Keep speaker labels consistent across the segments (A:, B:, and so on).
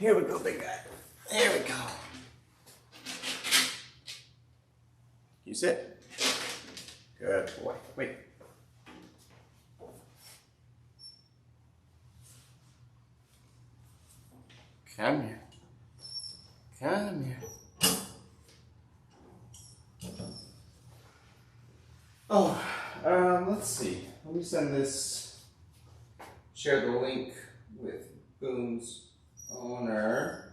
A: Here we go, big guy. There we go. You sit. Good boy. Wait. Come here. Come here. Oh, let's see. Let me send this, share the link with Boom's owner.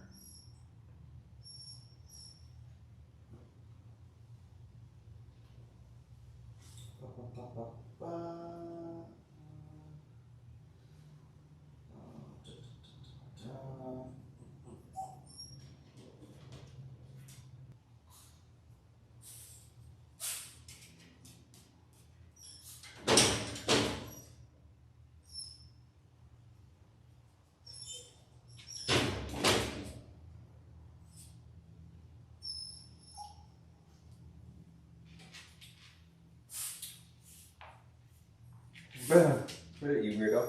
A: Put it, you weirdo.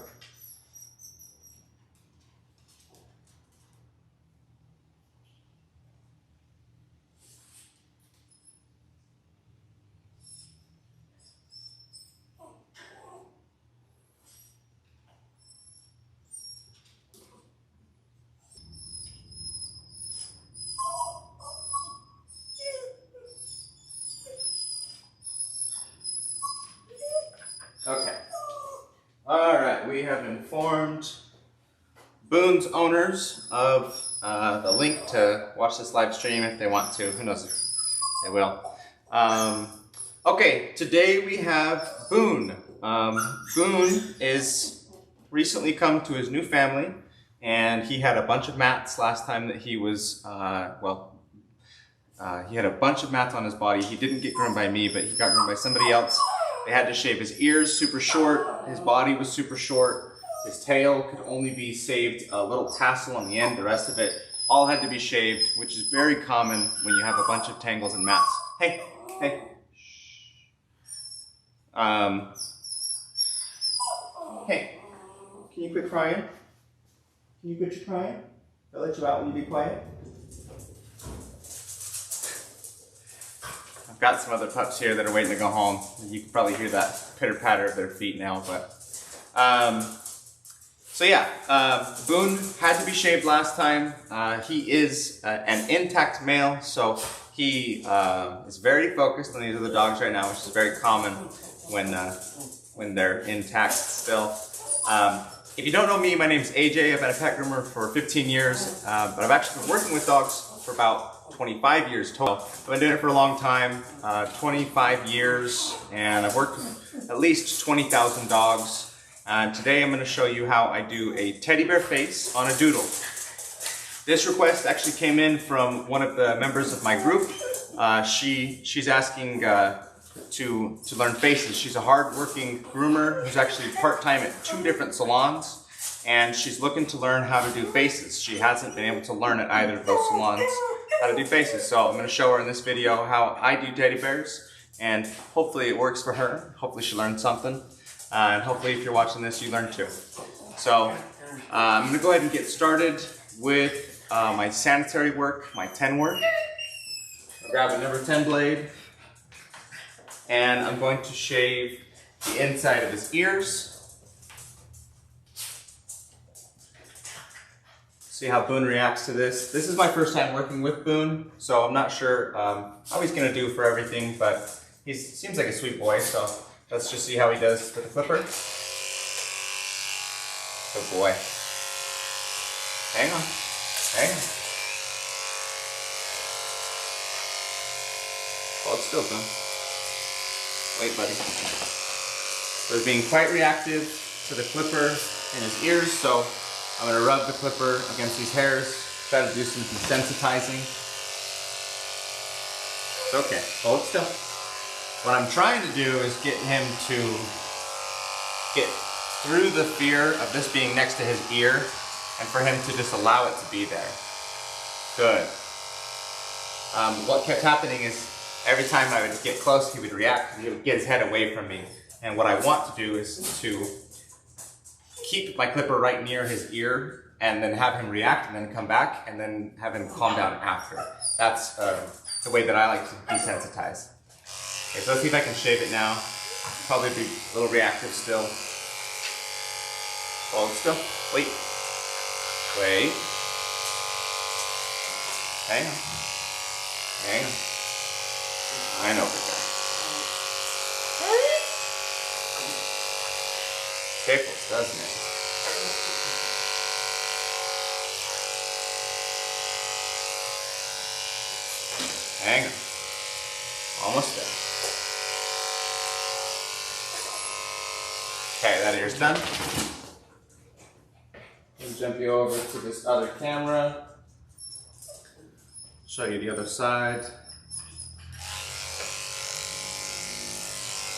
A: Okay. All right, we have informed Boone's owners of the link to watch this live stream if they want to. Who knows if they will. Okay, today we have Boone. Boone is recently come to his new family, and he had a bunch of mats last time that he was, he had a bunch of mats on his body. He didn't get groomed by me, but he got groomed by somebody else. They had to shave his ears super short, his body was super short, his tail could only be saved a little tassel on the end, the rest of it all had to be shaved, which is very common when you have a bunch of tangles and mats. Hey, hey. Hey, can you quit crying? Can you quit your crying? I'll let you out when you be quiet. I've got some other pups here that are waiting to go home. You can probably hear that pitter patter of their feet now, but so yeah, Boone had to be shaved last time. He is an intact male, so he is very focused on these other dogs right now, which is very common when they're intact still. If you don't know me, my name's AJ. I've been a pet groomer for 15 years, but I've actually been working with dogs for about 25 years total. I've been doing it for a long time, 25 years, and I've worked with at least 20,000 dogs. Today I'm going to show you how I do a teddy bear face on a doodle. This request actually came in from one of the members of my group. She's asking to learn faces. She's a hard-working groomer who's actually part-time at 2 different salons, and she's looking to learn how to do faces. She hasn't been able to learn at either of those salons how to do faces. So I'm going to show her in this video how I do teddy bears, and hopefully it works for her. Hopefully she learned something, and hopefully if you're watching this you learn too. So I'm going to go ahead and get started with my sanitary work, my 10 work. I'll grab a number 10 blade, and I'm going to shave the inside of his ears. See how Boone reacts to this. This is my first time working with Boone, so I'm not sure how he's gonna do for everything, but he seems like a sweet boy, so let's just see how he does with the clipper. Good boy. Hang on, hang on. Hold still, Boone. Wait, buddy. So he's being quite reactive to the clipper in his ears, so I'm going to rub the clipper against these hairs, try to do some desensitizing. It's okay, hold still. What I'm trying to do is get him to get through the fear of this being next to his ear and for him to just allow it to be there. Good. What kept happening is every time I would get close, he would react, he would get his head away from me. And what I want to do is to keep my clipper right near his ear and then have him react, and then come back, and then have him calm down after. That's the way that I like to desensitize. Okay, so let's see if I can shave it now. Probably be a little reactive still. Hold still. Wait. Wait. Hang on. Hang on. I know for sure. Tickles, doesn't it? Hang on. Almost there. Okay, that ear's done. I'll jump you over to this other camera. Show you the other side.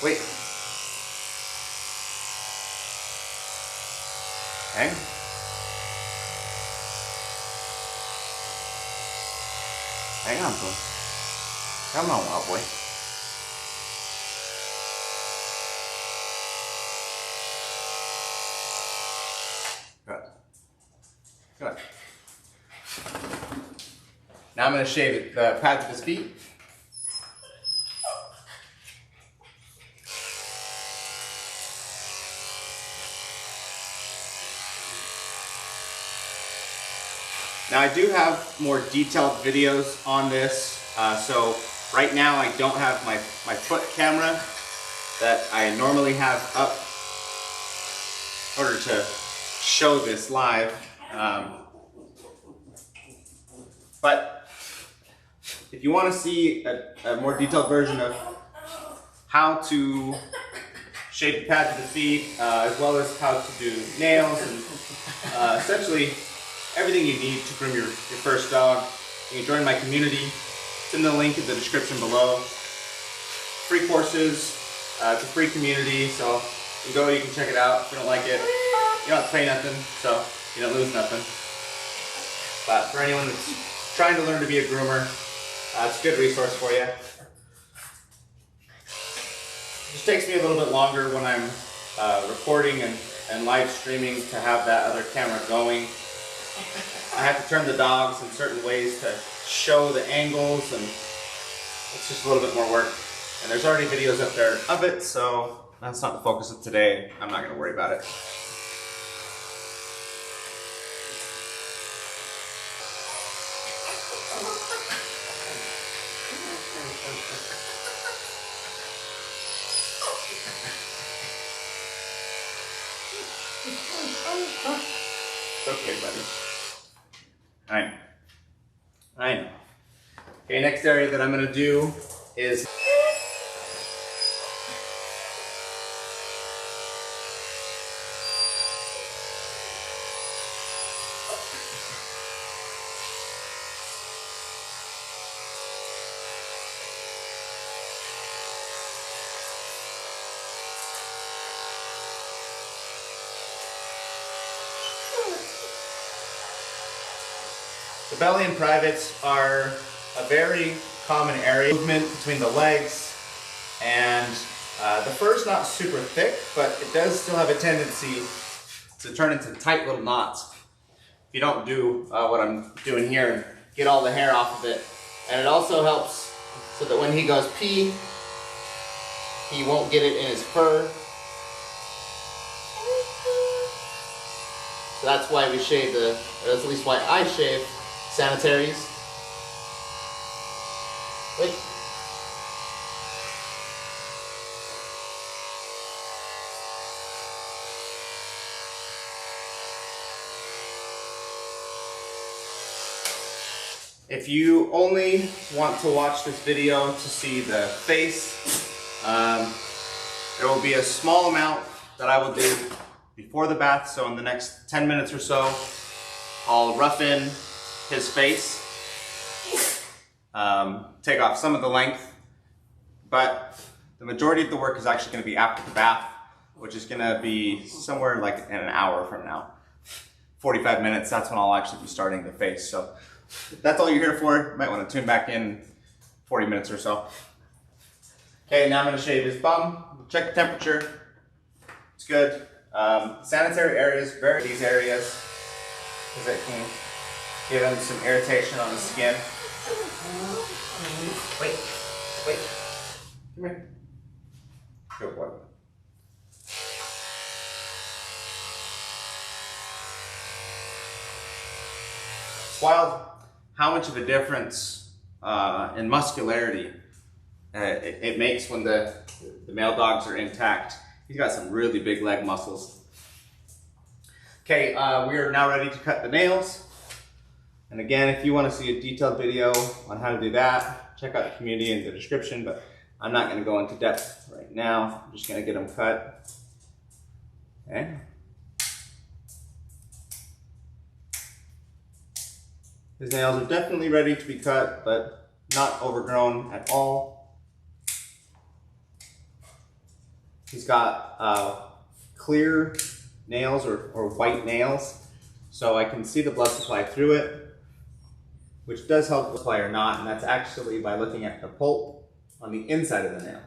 A: Wait. Hang on. Hang on, bro. Come on, wild boy. Good. Good. Now I'm going to shave the pads of his feet. Now I do have more detailed videos on this, so right now I don't have my foot camera that I normally have up in order to show this live. But if you want to see a more detailed version of how to shape the pads of the feet, as well as how to do nails and essentially everything you need to groom your first dog, you can join my community. It's in the link in the description below. Free courses, it's a free community, so you can go, you can check it out. If you don't like it, you don't have to pay nothing, so you don't lose nothing. But for anyone that's trying to learn to be a groomer, it's a good resource for you. It just takes me a little bit longer when I'm recording and live streaming to have that other camera going. I have to turn the dogs in certain ways to show the angles, and it's just a little bit more work. And there's already videos up there of it, so that's not the focus of today. I'm not going to worry about it. It's okay, buddy. I know. Okay, next area that I'm going to do is the belly and privates are a very common area. Movement between the legs, and the fur's not super thick, but it does still have a tendency to turn into tight little knots if you don't do what I'm doing here and get all the hair off of it. And it also helps so that when he goes pee, he won't get it in his fur. So that's why we shave that's at least why I shave sanitaries. Wait. If you only want to watch this video to see the face, there will be a small amount that I will do before the bath. So in the next 10 minutes or so, I'll rough in his face, take off some of the length, but the majority of the work is actually going to be after the bath, which is going to be somewhere like in an hour from now. 45 minutes, that's when I'll actually be starting the face. So if that's all you're here for, you might want to tune back in 40 minutes or so. Okay, now I'm going to shave his bum, check the temperature. It's good. Sanitary areas, these areas. because it can give him some irritation on the skin. Wait, wait, come here. Good boy. It's wild how much of a difference in muscularity it makes when the male dogs are intact. He's got some really big leg muscles. Okay, we are now ready to cut the nails. And again, if you want to see a detailed video on how to do that, check out the community in the description, but I'm not going to go into depth right now. I'm just going to get them cut. Okay. His nails are definitely ready to be cut, but not overgrown at all. He's got clear nails or white nails, so I can see the blood supply through it, which does help the supply or not, and that's actually by looking at the pulp on the inside of the nail.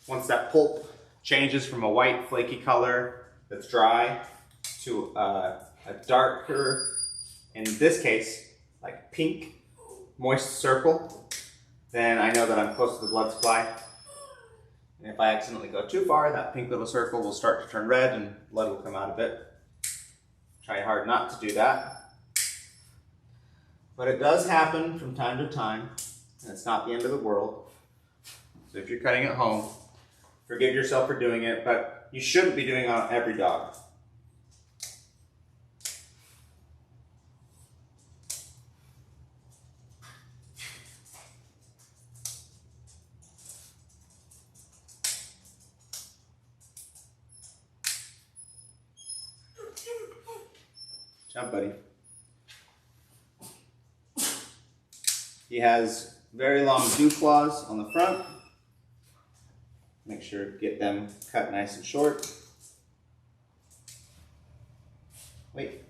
A: Once that pulp changes from a white flaky color that's dry to a darker, in this case, like pink, moist circle, then I know that I'm close to the blood supply. And if I accidentally go too far, that pink little circle will start to turn red and blood will come out of it. Try hard not to do that. But it does happen from time to time, and it's not the end of the world. So if you're cutting at home, forgive yourself for doing it, but you shouldn't be doing it on every dog. Good job, buddy. He has very long dew claws on the front. Make sure to get them cut nice and short. Wait.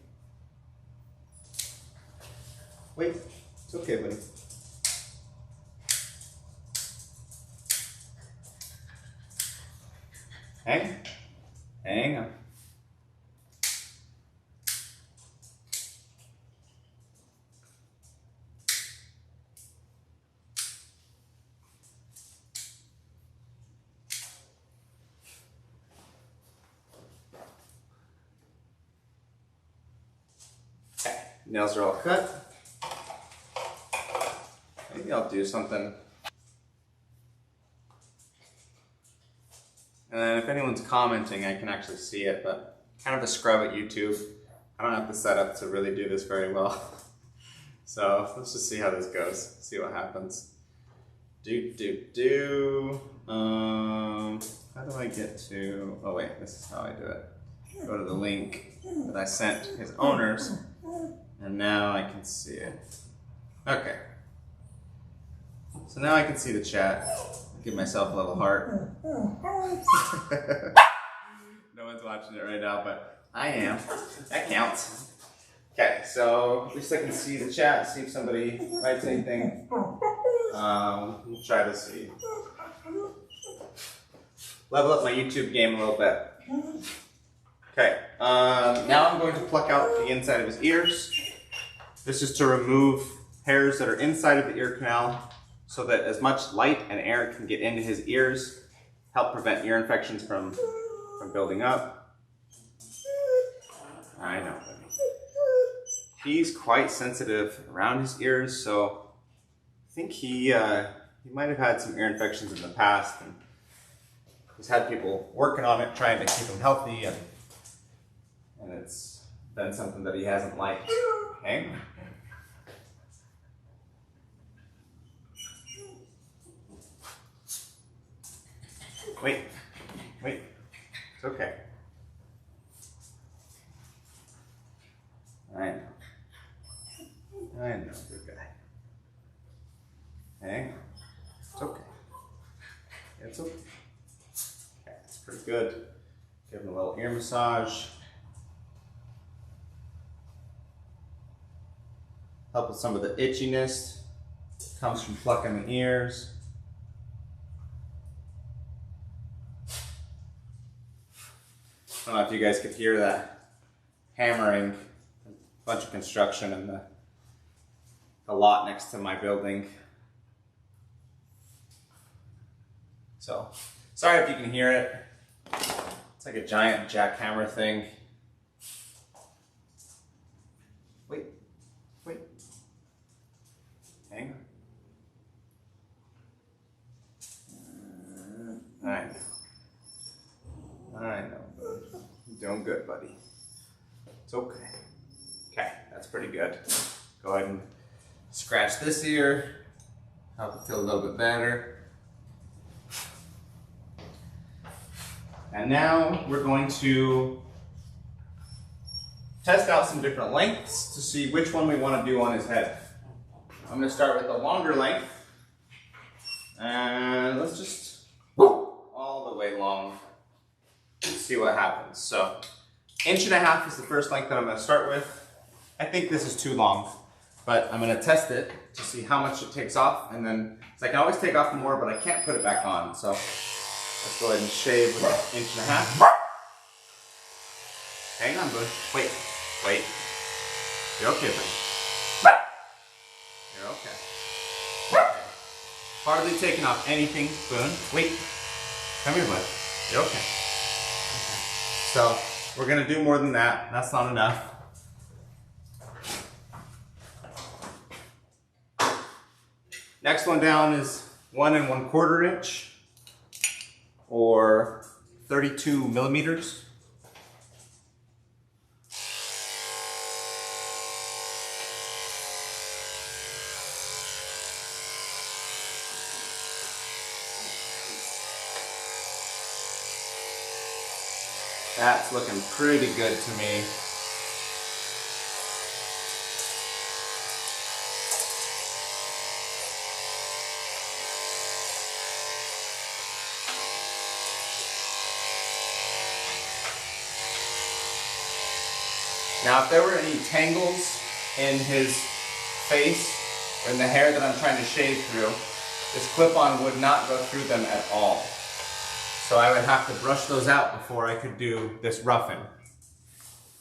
A: Wait. It's okay, buddy. Hang on. Okay, nails are all cut. Maybe I'll do something. And then if anyone's commenting, I can actually see it, but kind of a scrub at YouTube. I don't have the setup to really do this very well. So let's just see how this goes, see what happens. How do I get to, oh wait, this is how I do it. Go to the link that I sent his owners, and now I can see it. Okay. So now I can see the chat. Give myself a little heart. No one's watching it right now, but I am. That counts. Okay, so at least I can see the chat, see if somebody writes anything. We'll try to see. Level up my YouTube game a little bit. Okay, now I'm going to pluck out the inside of his ears. This is to remove hairs that are inside of the ear canal, so that as much light and air can get into his ears, help prevent ear infections from building up. I know. He's quite sensitive around his ears, so I think he might have had some ear infections in the past, and he's had people working on it, trying to keep him healthy, and it's been something that he hasn't liked. Okay? Wait, it's okay. I know, good guy. Hang on, it's okay. It's okay. Okay, it's pretty good. Give him a little ear massage. Help with some of the itchiness. Comes from plucking the ears. I don't know if you guys could hear that hammering. A bunch of construction in the lot next to my building. So, sorry if you can hear it. It's like a giant jackhammer thing. Wait. Hang on. I know. You're doing good, buddy. It's okay. Okay, that's pretty good. Go ahead and scratch this ear. Help it feel a little bit better. And now we're going to test out some different lengths to see which one we want to do on his head. I'm going to start with the longer length. And let's just all the way long. See what happens. So 1.5 inches is the first length that I'm going to start with. I think this is too long, but I'm going to test it to see how much it takes off, and then I can always take off more, but I can't put it back on. So let's go ahead and shave with 1.5 inches. Hang on, bud. Wait. You're okay, buddy. You're okay. Hardly taking off anything, Boone. Wait. Come here, bud. You're okay. So we're gonna do more than that. That's not enough. Next one down is 1 1/4 inch or 32 millimeters. That's looking pretty good to me. Now, if there were any tangles in his face or in the hair that I'm trying to shave through, this clip-on would not go through them at all. So I would have to brush those out before I could do this roughen.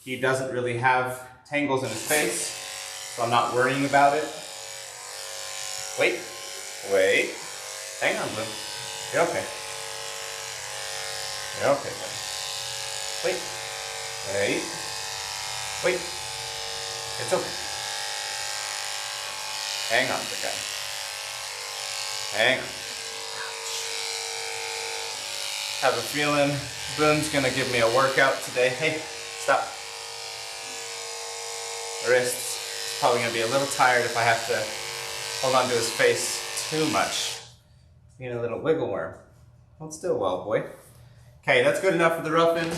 A: He doesn't really have tangles in his face, so I'm not worrying about it. Wait. Hang on, Blue. You're okay. You're okay, buddy. Wait. It's okay. Hang on, big guy. Hang on. Have a feeling Boone's gonna give me a workout today. Hey, stop. Wrists. It's probably gonna be a little tired if I have to hold on to his face too much. Being a little wiggle worm. Hold still, well, boy. Okay, that's good enough for the roughen.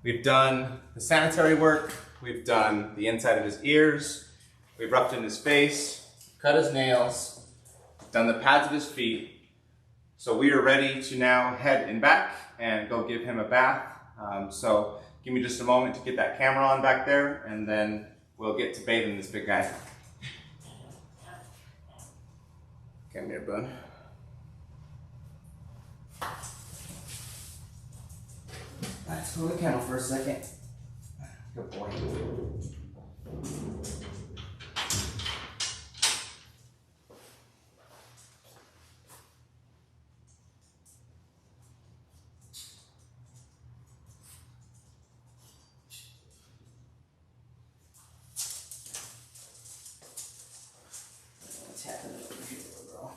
A: We've done the sanitary work. We've done the inside of his ears. We've roughed in his face, cut his nails, done the pads of his feet. So we are ready to now head in back and go give him a bath. So give me just a moment to get that camera on back there, and then we'll get to bathing this big guy. Come here, bud. Let's go to the kennel for a second. Good boy. What's happening over here, little girl?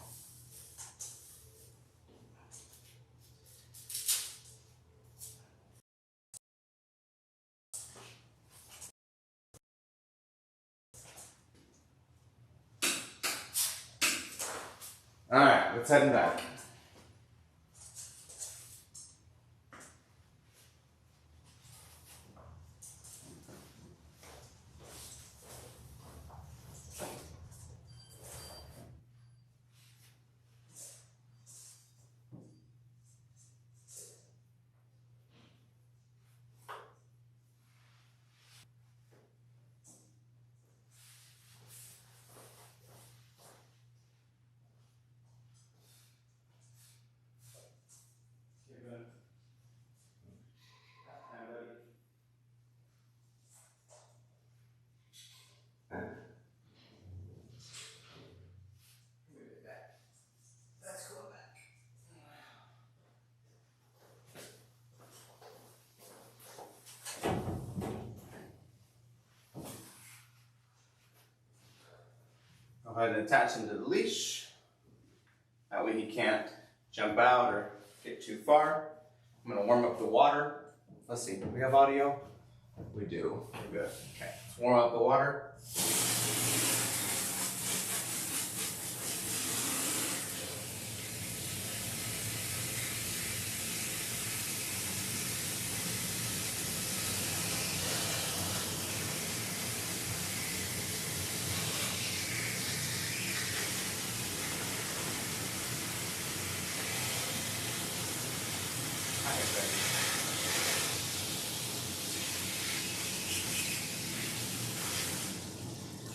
A: All right, let's head in back. Go ahead and attach him to the leash. That way he can't jump out or get too far. I'm gonna warm up the water. Let's see, do we have audio? We do, we're good. Okay, let's warm up the water.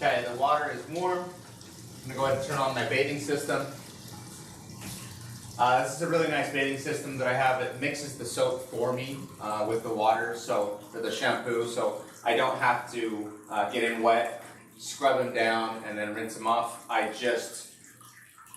A: Okay, the water is warm. I'm gonna go ahead and turn on my bathing system. This is a really nice bathing system that I have. It mixes the soap for me with the water, so for the shampoo, so I don't have to get him wet, scrub him down, and then rinse him off. I just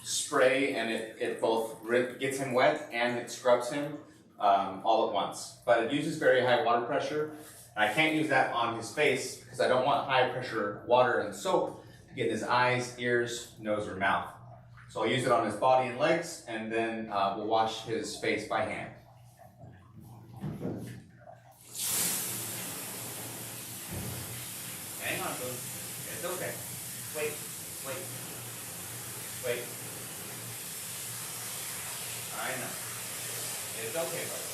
A: spray, and it both gets him wet and it scrubs him all at once. But it uses very high water pressure. And I can't use that on his face because I don't want high pressure water and soap to get in his eyes, ears, nose, or mouth. So I'll use it on his body and legs, and then we'll wash his face by hand. Hang on, Boone. It's okay. Wait. I know. It's okay, buddy.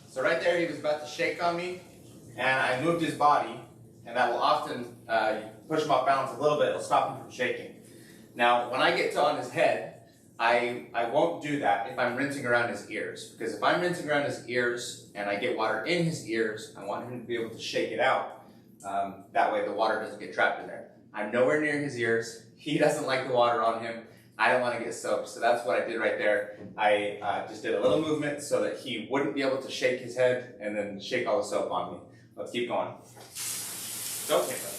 A: So right there, he was about to shake on me, and I moved his body, and that will often push him off balance a little bit. It'll stop him from shaking. Now, when I get to on his head, I won't do that if I'm rinsing around his ears, because if I'm rinsing around his ears and I get water in his ears, I want him to be able to shake it out. That way the water doesn't get trapped in there. I'm nowhere near his ears. He doesn't like the water on him. I don't want to get soaked, so that's what I did right there. I just did a little movement so that he wouldn't be able to shake his head and then shake all the soap on me. Let's keep going. It's okay, buddy.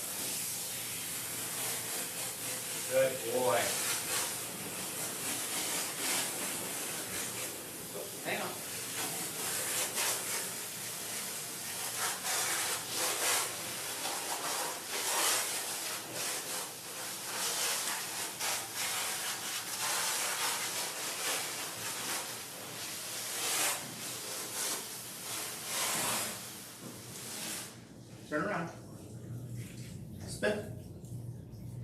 A: Good boy. Hang on. Turn around. Spin.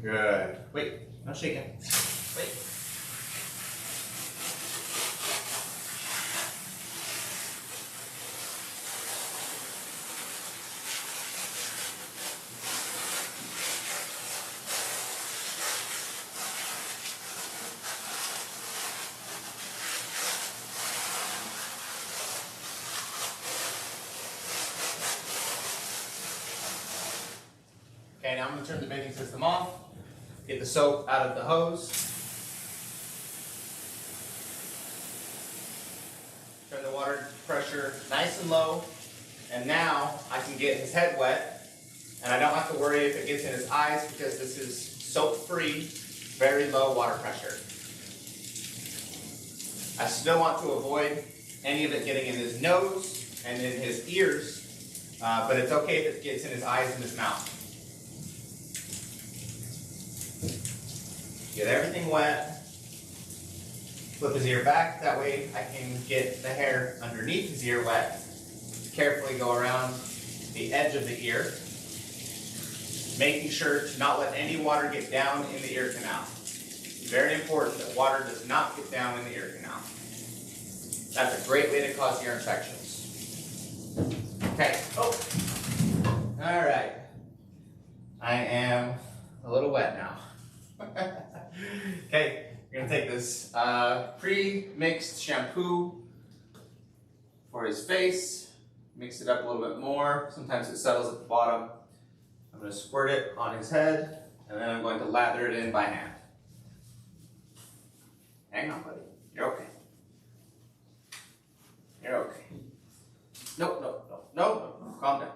A: Good. Wait, no shaking. Wait. Okay, now I'm going to turn the bathing system off, get the soap out of the hose, turn the water pressure nice and low, and now I can get his head wet, and I don't have to worry if it gets in his eyes because this is soap-free, very low water pressure. I still want to avoid any of it getting in his nose and in his ears, but it's okay if it gets in his eyes and his mouth. Get everything wet, flip his ear back, that way I can get the hair underneath his ear wet. Carefully go around the edge of the ear, making sure to not let any water get down in the ear canal. Very important that water does not get down in the ear canal. That's a great way to cause ear infections. Okay, all right. I am a little wet now. Okay, we're gonna take this pre-mixed shampoo for his face, mix it up a little bit more. Sometimes it settles at the bottom. I'm gonna squirt it on his head, and then I'm going to lather it in by hand. Hang on, buddy. You're okay. You're okay. No. Calm down.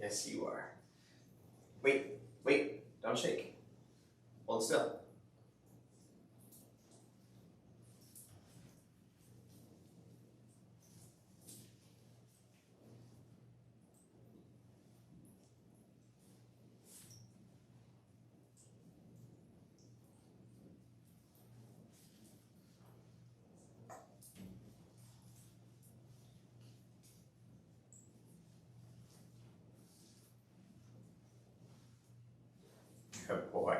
A: Yes, you are. Wait, wait, don't shake. Hold still. Good boy.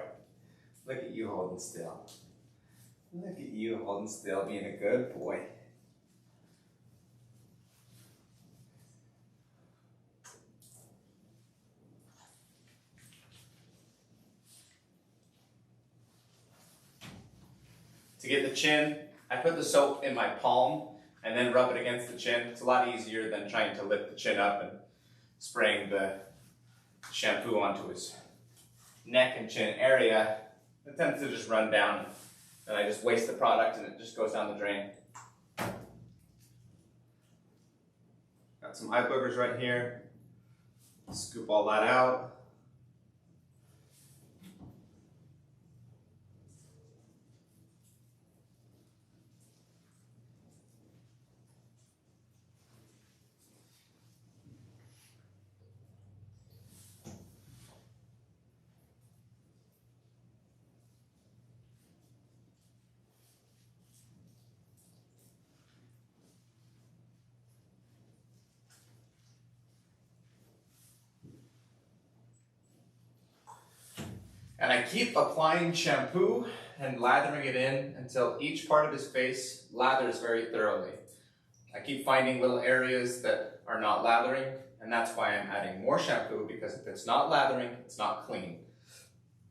A: Look at you holding still. Look at you holding still, being a good boy. To get the chin, I put the soap in my palm and then rub it against the chin. It's a lot easier than trying to lift the chin up and spraying the shampoo onto his neck and chin area. It tends to just run down, and I just waste the product and it just goes down the drain. Got some eye boogers right here. Scoop all that out. And I keep applying shampoo and lathering it in until each part of his face lathers very thoroughly. I keep finding little areas that are not lathering, and that's why I'm adding more shampoo, because if it's not lathering, it's not clean.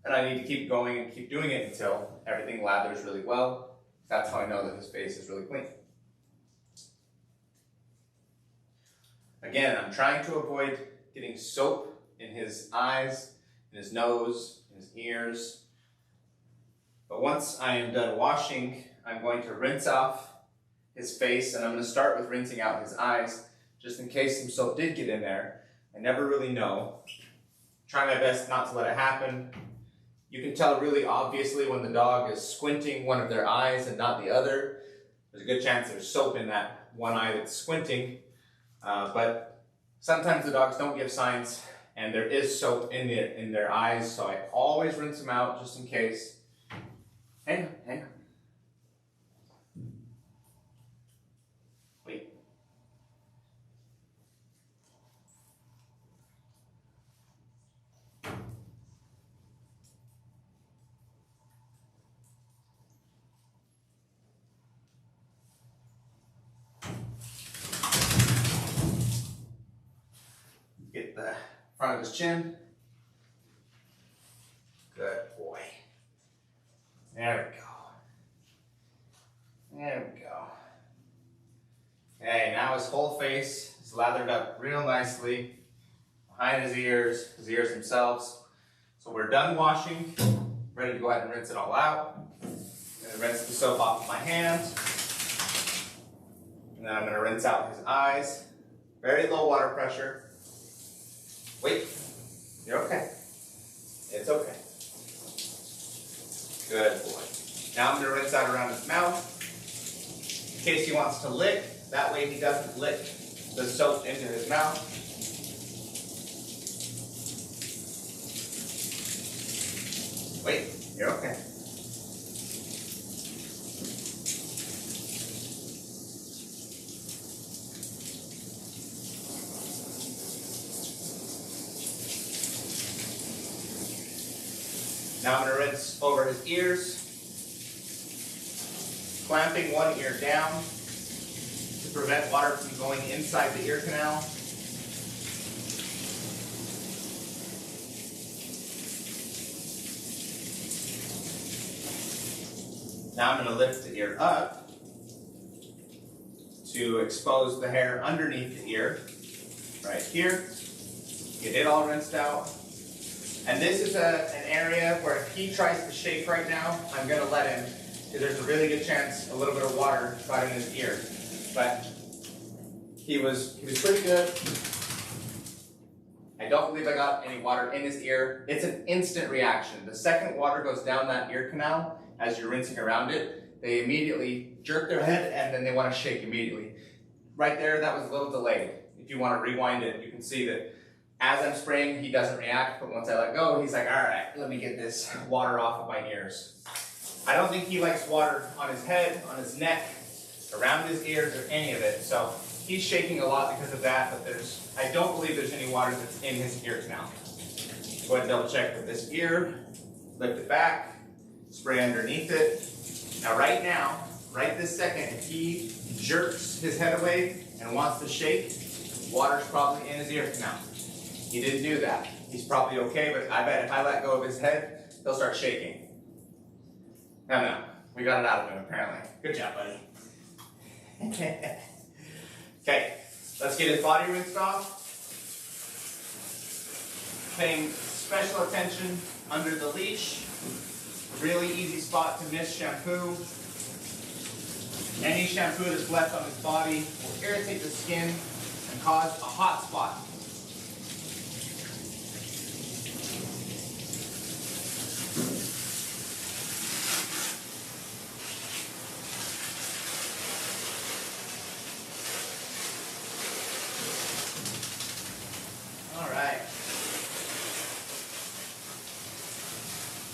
A: And I need to keep going and keep doing it until everything lathers really well. That's how I know that his face is really clean. Again, I'm trying to avoid getting soap in his eyes, in his nose, in his ears. But once I am done washing, I'm going to rinse off his face, and I'm going to start with rinsing out his eyes, just in case some soap did get in there. I never really know. Try my best not to let it happen. You can tell really obviously when the dog is squinting one of their eyes and not the other. There's a good chance there's soap in that one eye that's squinting. But sometimes the dogs don't give signs, and there is soap in their eyes, so I always rinse them out just in case. Hang on, hang on. Wait. Get the front of his chin. Good boy. There we go. There we go. Okay, now his whole face is lathered up real nicely behind his ears themselves. So we're done washing. Ready to go ahead and rinse it all out. I'm going to rinse the soap off of my hands. And then I'm going to rinse out his eyes. Very low water pressure. Wait, you're okay. It's okay. Good boy. Now I'm going to rinse out around his mouth. In case he wants to lick, that way he doesn't lick the soap into his mouth. Wait, you're okay. Now I'm going to rinse over his ears, clamping one ear down to prevent water from going inside the ear canal. Now I'm going to lift the ear up to expose the hair underneath the ear, right here. Get it all rinsed out. And this is an area where if he tries to shake right now, I'm going to let him, because there's a really good chance a little bit of water got in his ear. But he was pretty good. I don't believe I got any water in his ear. It's an instant reaction. The second water goes down that ear canal, as you're rinsing around it, they immediately jerk their head and then they want to shake immediately. Right there, that was a little delayed. If you want to rewind it, you can see that as I'm spraying, he doesn't react, but once I let go, he's like, all right, let me get this water off of my ears. I don't think he likes water on his head, on his neck, around his ears, or any of it. So he's shaking a lot because of that, but I don't believe there's any water that's in his ears now. Go ahead and double check with this ear, lift it back, spray underneath it. Now right this second, if he jerks his head away and wants to shake, water's probably in his ear canal. He didn't do that. He's probably okay, but I bet if I let go of his head, he'll start shaking. No, we got it out of him apparently. Good job, buddy. Okay, let's get his body rinsed off. Paying special attention under the leash. Really easy spot to miss shampoo. Any shampoo that's left on his body will irritate the skin and cause a hot spot. All right.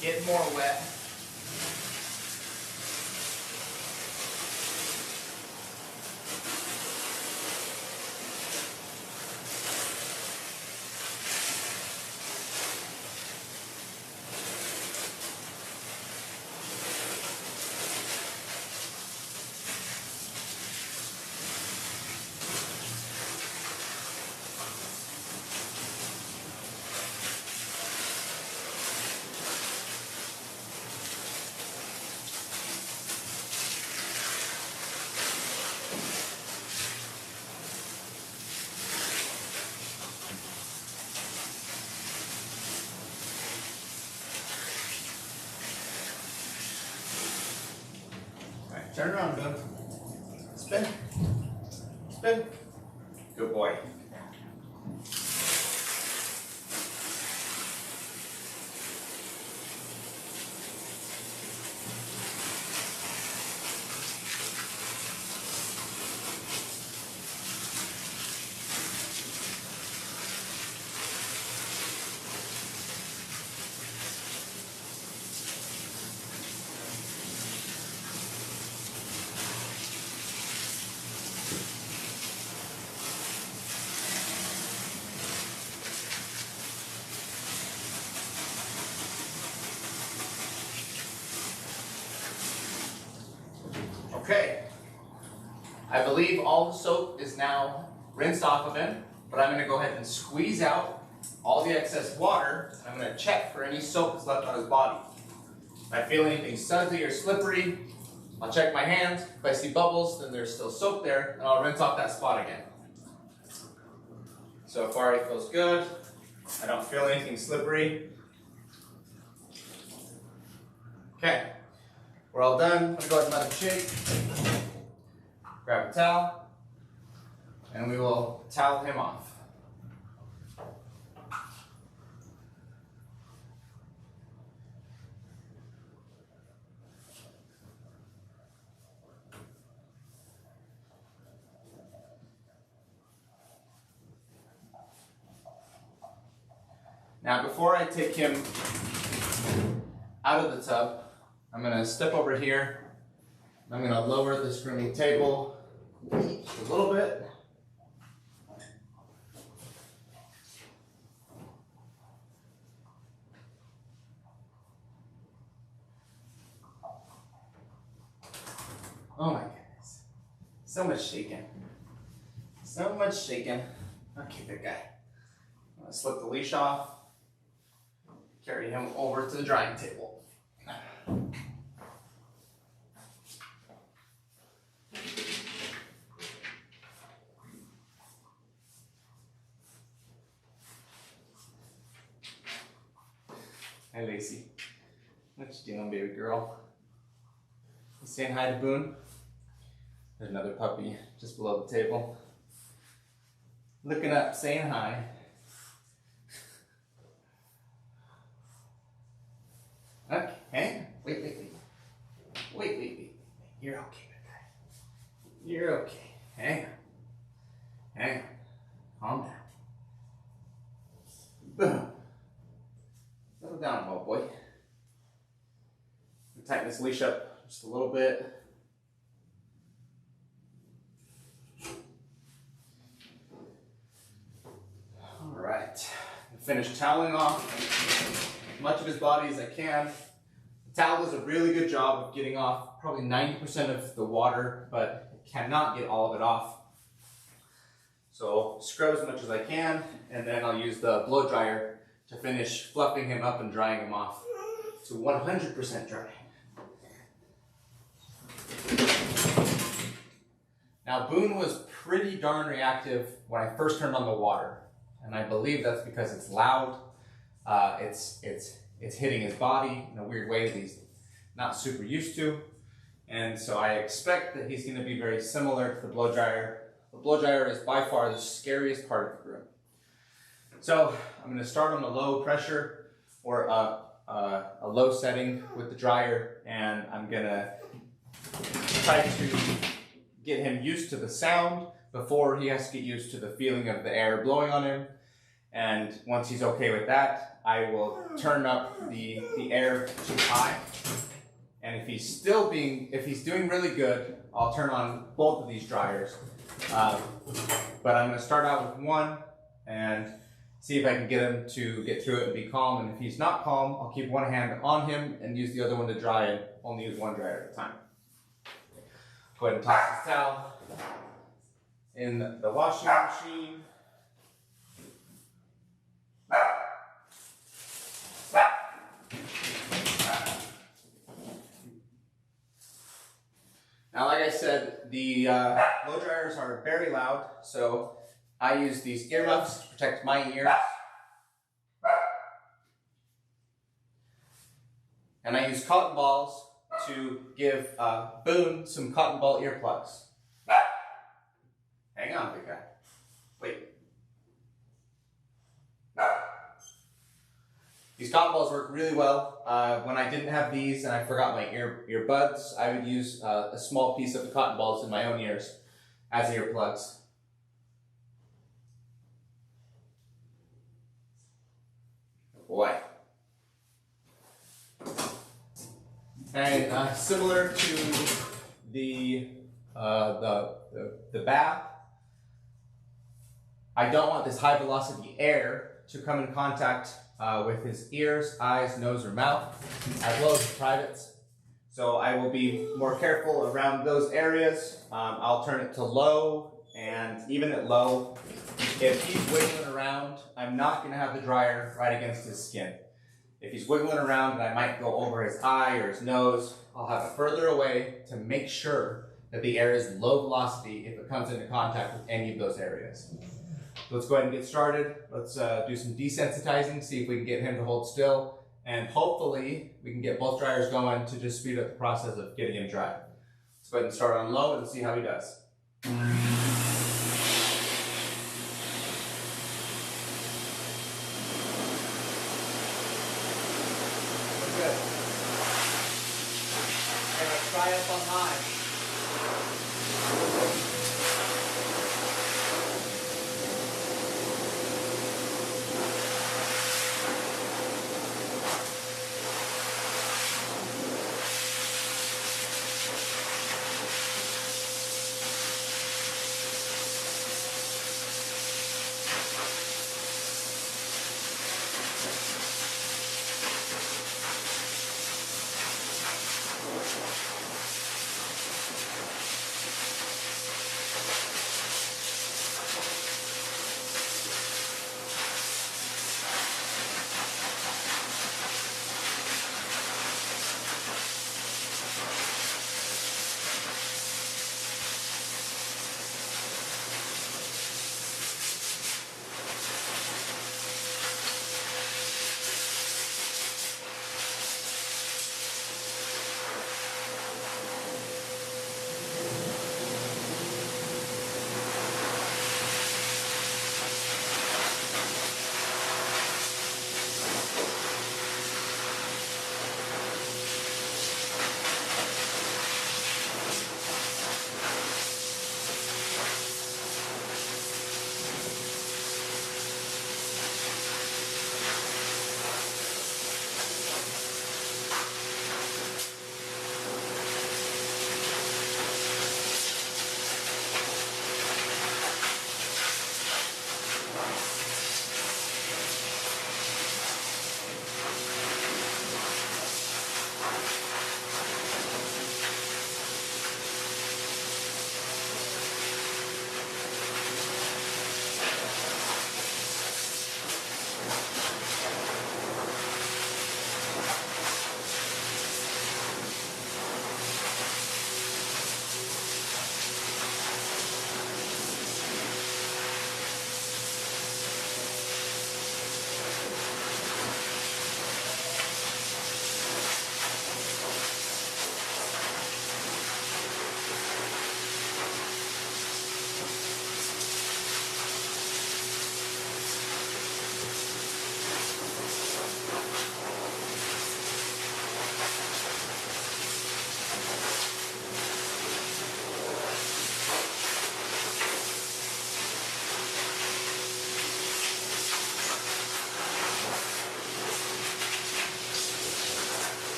A: Get more wet. Turn around, Boone. Spin. Spin. Good boy. Okay, I believe all the soap is now rinsed off of him, but I'm going to go ahead and squeeze out all the excess water. I'm going to check for any soap that's left on his body. If I feel anything sudsy or slippery, I'll check my hands. If I see bubbles, then there's still soap there, and I'll rinse off that spot again. So far he feels good. I don't feel anything slippery. Okay. We're all done. I'm going to go ahead and let him shake. Grab a towel, and we will towel him off. Now, before I take him out of the tub, I'm going to step over here. I'm going to lower this grooming table just a little bit. Oh my goodness. So much shaking. So much shaking. Okay, good guy. I'm going to slip the leash off. Carry him over to the drying table. Hi, Lacey. What you doing, baby girl? You saying hi to Boone? There's another puppy just below the table. Looking up, saying hi. Wait. Wait. You're okay with that. You're okay. Hang on. Calm down. Boom. Settle down, little boy. Tighten this leash up just a little bit. All right. Finish toweling off as much of his body as I can. The towel does a really good job of getting off probably 90% of the water, but it cannot get all of it off. So scrub as much as I can, and then I'll use the blow dryer to finish fluffing him up and drying him off to 100% dry. Now Boone was pretty darn reactive when I first turned on the water, and I believe that's because it's loud. It's hitting his body in a weird way that he's not super used to, and so I expect that he's going to be very similar to the blow dryer. The blow dryer is by far the scariest part of the groom. So I'm going to start on a low pressure or a low setting with the dryer, and I'm going to try to get him used to the sound before he has to get used to the feeling of the air blowing on him. And once he's okay with that, I will turn up the air to high. And if he's doing really good, I'll turn on both of these dryers. But I'm going to start out with one and see if I can get him to get through it and be calm. And if he's not calm, I'll keep one hand on him and use the other one to dry and only use one dryer at a time. Go ahead and toss this towel in the washing machine. Now, like I said, the blow dryers are very loud, so I use these earmuffs to protect my ears. And I use cotton balls to give Boone some cotton ball earplugs. Hang on, big guy. Wait. These cotton balls work really well. When I didn't have these and I forgot my earbuds, I would use a small piece of the cotton balls in my own ears as earplugs. Boy. And similar to the bath, I don't want this high velocity air to come in contact with his ears, eyes, nose, or mouth, as well as his privates. So I will be more careful around those areas. I'll turn it to low, and even at low, if he's wiggling around, I'm not going to have the dryer right against his skin. If he's wiggling around and I might go over his eye or his nose, I'll have it further away to make sure that the air is low velocity if it comes into contact with any of those areas. Let's go ahead and get started. Let's do some desensitizing, see if we can get him to hold still, and hopefully we can get both dryers going to just speed up the process of getting him dry. Let's go ahead and start on low and see how he does. Good. And let's try up on high.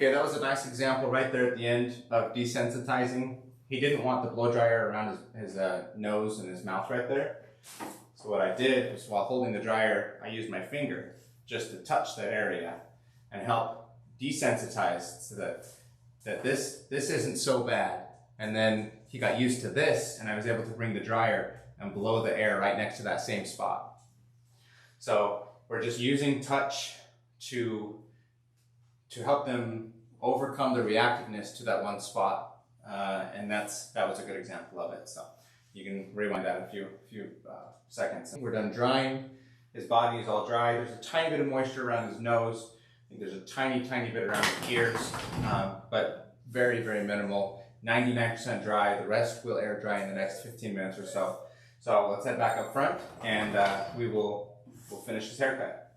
A: Okay, that was a nice example right there at the end of desensitizing. He didn't want the blow dryer around his nose and his mouth right there. So what I did was, while holding the dryer, I used my finger just to touch that area and help desensitize so that this isn't so bad. And then he got used to this, and I was able to bring the dryer and blow the air right next to that same spot. So we're just using touch to help them overcome the reactiveness to that one spot, and that was a good example of it. So you can rewind that a few seconds. We're done drying. His body is all dry. There's a tiny bit of moisture around his nose. I think there's a tiny bit around his ears, but very minimal. 99% dry. The rest will air dry in the next 15 minutes or so. So let's head back up front, and we'll finish his haircut.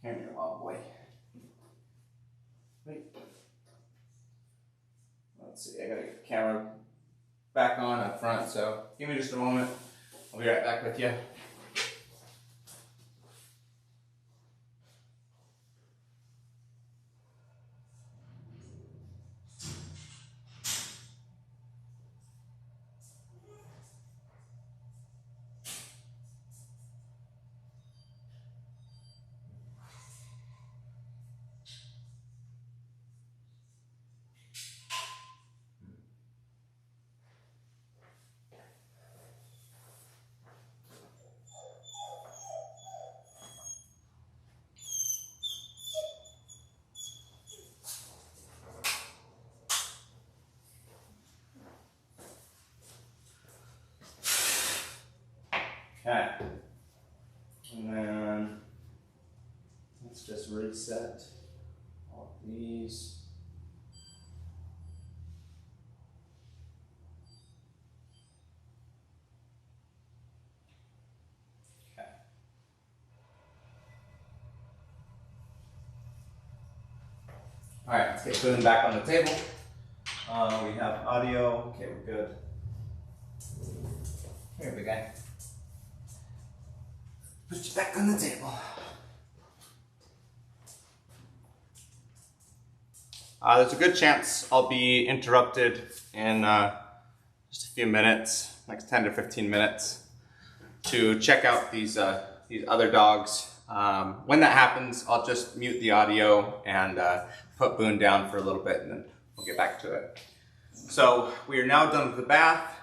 A: Here you go, oh boy. Wait. Let's see, I gotta get the camera back on up front, so give me just a moment. I'll be right back with you. Okay, and then let's just reset all of these. Okay. All right, let's get Boone back on the table. We have audio. Okay, we're good. Here, big guy. Put you back on the table. There's a good chance I'll be interrupted in just a few minutes, next 10 to 15 minutes, to check out these other dogs. When that happens, I'll just mute the audio and put Boone down for a little bit, and then we'll get back to it. So we are now done with the bath.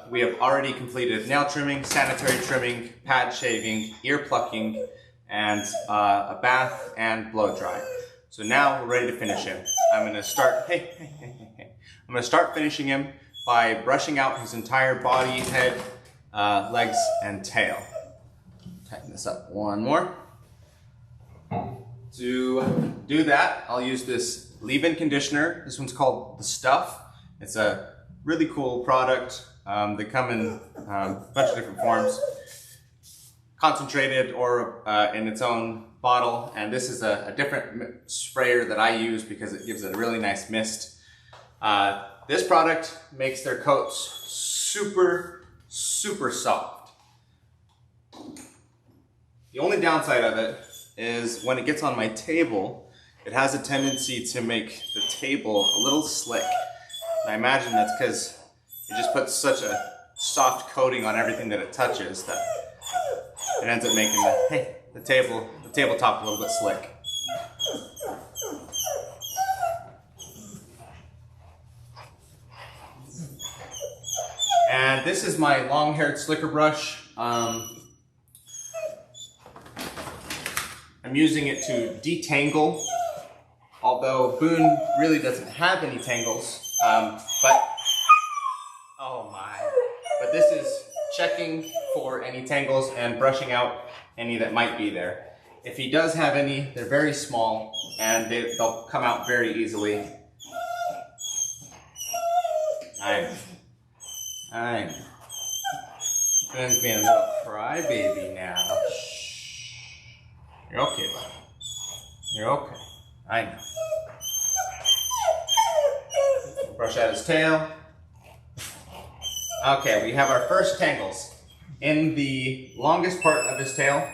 A: We have already completed nail trimming, sanitary trimming, pad shaving, ear plucking, and a bath and blow dry. So now we're ready to finish him. I'm gonna start finishing him by brushing out his entire body, head, legs, and tail. Tighten this up one more. To do that, I'll use this leave-in conditioner. This one's called The Stuff. It's a really cool product. They come in a bunch of different forms, concentrated or in its own bottle. And this is a different sprayer that I use because it gives it a really nice mist. This product makes their coats super soft. The only downside of it is when it gets on my table, it has a tendency to make the table a little slick. And I imagine that's because it just puts such a soft coating on everything that it touches that it ends up making the tabletop a little bit slick. And this is my long-haired slicker brush. I'm using it to detangle, although Boone really doesn't have any tangles, but this is checking for any tangles and brushing out any that might be there. If he does have any, they're very small and they'll come out very easily. I'm Boone's being a little crybaby now. Shh. You're okay, buddy. You're okay. I know. Brush out his tail. Okay, we have our first tangles. In the longest part of his tail,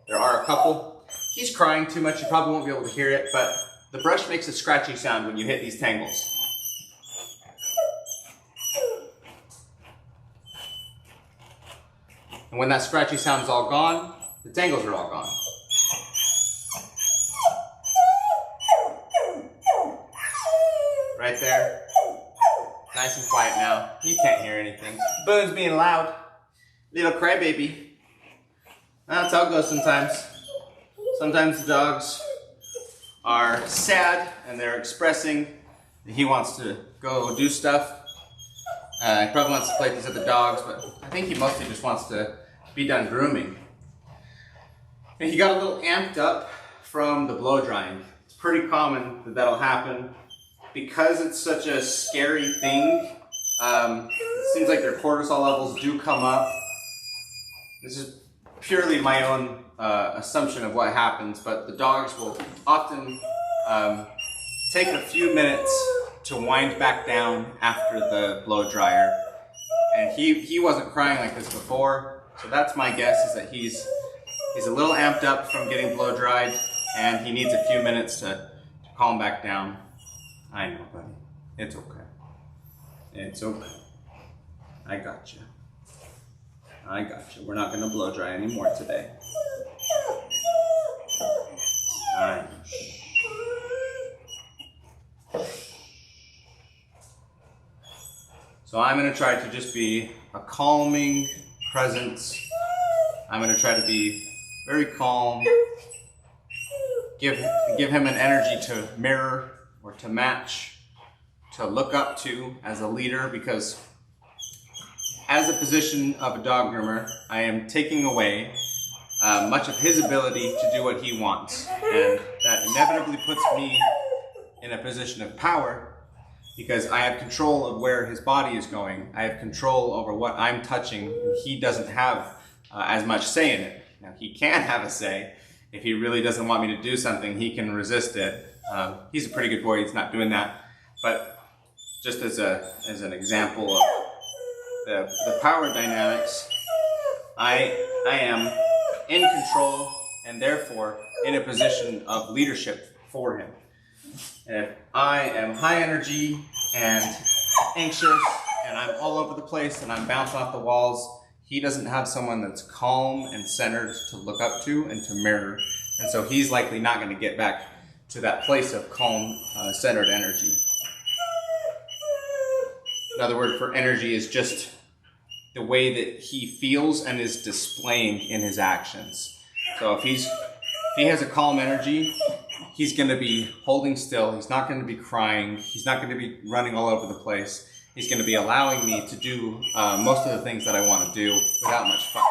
A: there are a couple. He's crying too much, you probably won't be able to hear it, but the brush makes a scratchy sound when you hit these tangles. And when that scratchy sound is all gone, the tangles are all gone. Right there. Nice and quiet now. You can't hear anything. Boone's being loud. Little crybaby. That's how it goes sometimes. Sometimes the dogs are sad and they're expressing that he wants to go do stuff. He probably wants to play with these other dogs, but I think he mostly just wants to be done grooming. And he got a little amped up from the blow drying. It's pretty common that that'll happen. Because it's such a scary thing, it seems like their cortisol levels do come up. This is purely my own assumption of what happens, but the dogs will often take a few minutes to wind back down after the blow dryer. And he wasn't crying like this before, so that's my guess, is that he's a little amped up from getting blow dried, and he needs a few minutes to calm back down. I know, buddy. It's okay. It's okay. I got you. I got you. We're not going to blow dry anymore today. I know. So I'm going to try to just be a calming presence. I'm going to try to be very calm. Give him an energy to mirror or to match, to look up to as a leader, because as a position of a dog groomer, I am taking away much of his ability to do what he wants. And that inevitably puts me in a position of power, because I have control of where his body is going. I have control over what I'm touching, and he doesn't have as much say in it. Now, he can have a say. If he really doesn't want me to do something, he can resist it. He's a pretty good boy, he's not doing that. But just as an example of the power dynamics, I am in control and therefore in a position of leadership for him. And if I am high energy and anxious and I'm all over the place and I'm bouncing off the walls, he doesn't have someone that's calm and centered to look up to and to mirror. And so he's likely not going to get back to that place of calm, centered energy. Another word for energy is just the way that he feels and is displaying in his actions. So if he has a calm energy, he's going to be holding still. He's not going to be crying. He's not going to be running all over the place. He's going to be allowing me to do most of the things that I want to do without much fuss.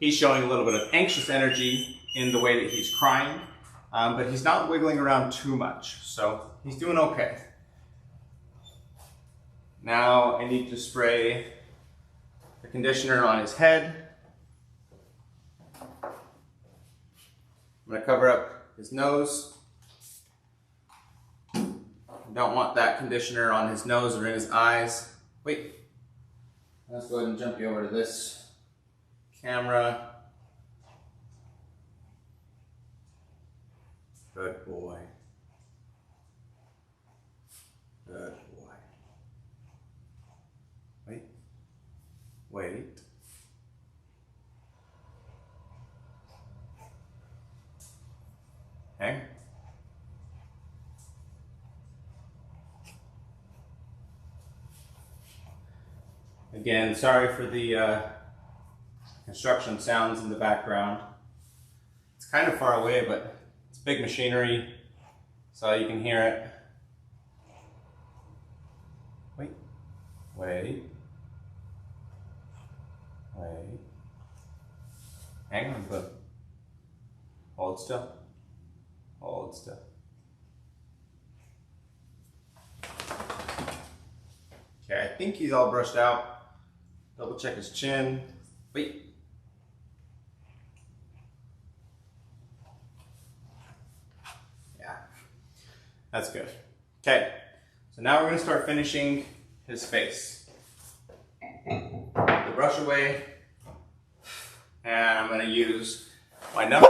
A: He's showing a little bit of anxious energy in the way that he's crying, but he's not wiggling around too much, so he's doing okay. Now I need to spray the conditioner on his head. I'm going to cover up his nose. Don't want that conditioner on his nose or in his eyes. Wait, let's go ahead and jump you over to this camera. Good boy. Good boy. Wait. Wait. Okay. Again, sorry for the construction sounds in the background. It's kind of far away, but it's big machinery, so you can hear it. Wait, wait, wait. Hang on, bud. Hold still. Hold still. Okay, I think he's all brushed out. Double check his chin. Wait. Yeah, that's good. Okay, so now we're going to start finishing his face. The brush away, and I'm going to use my number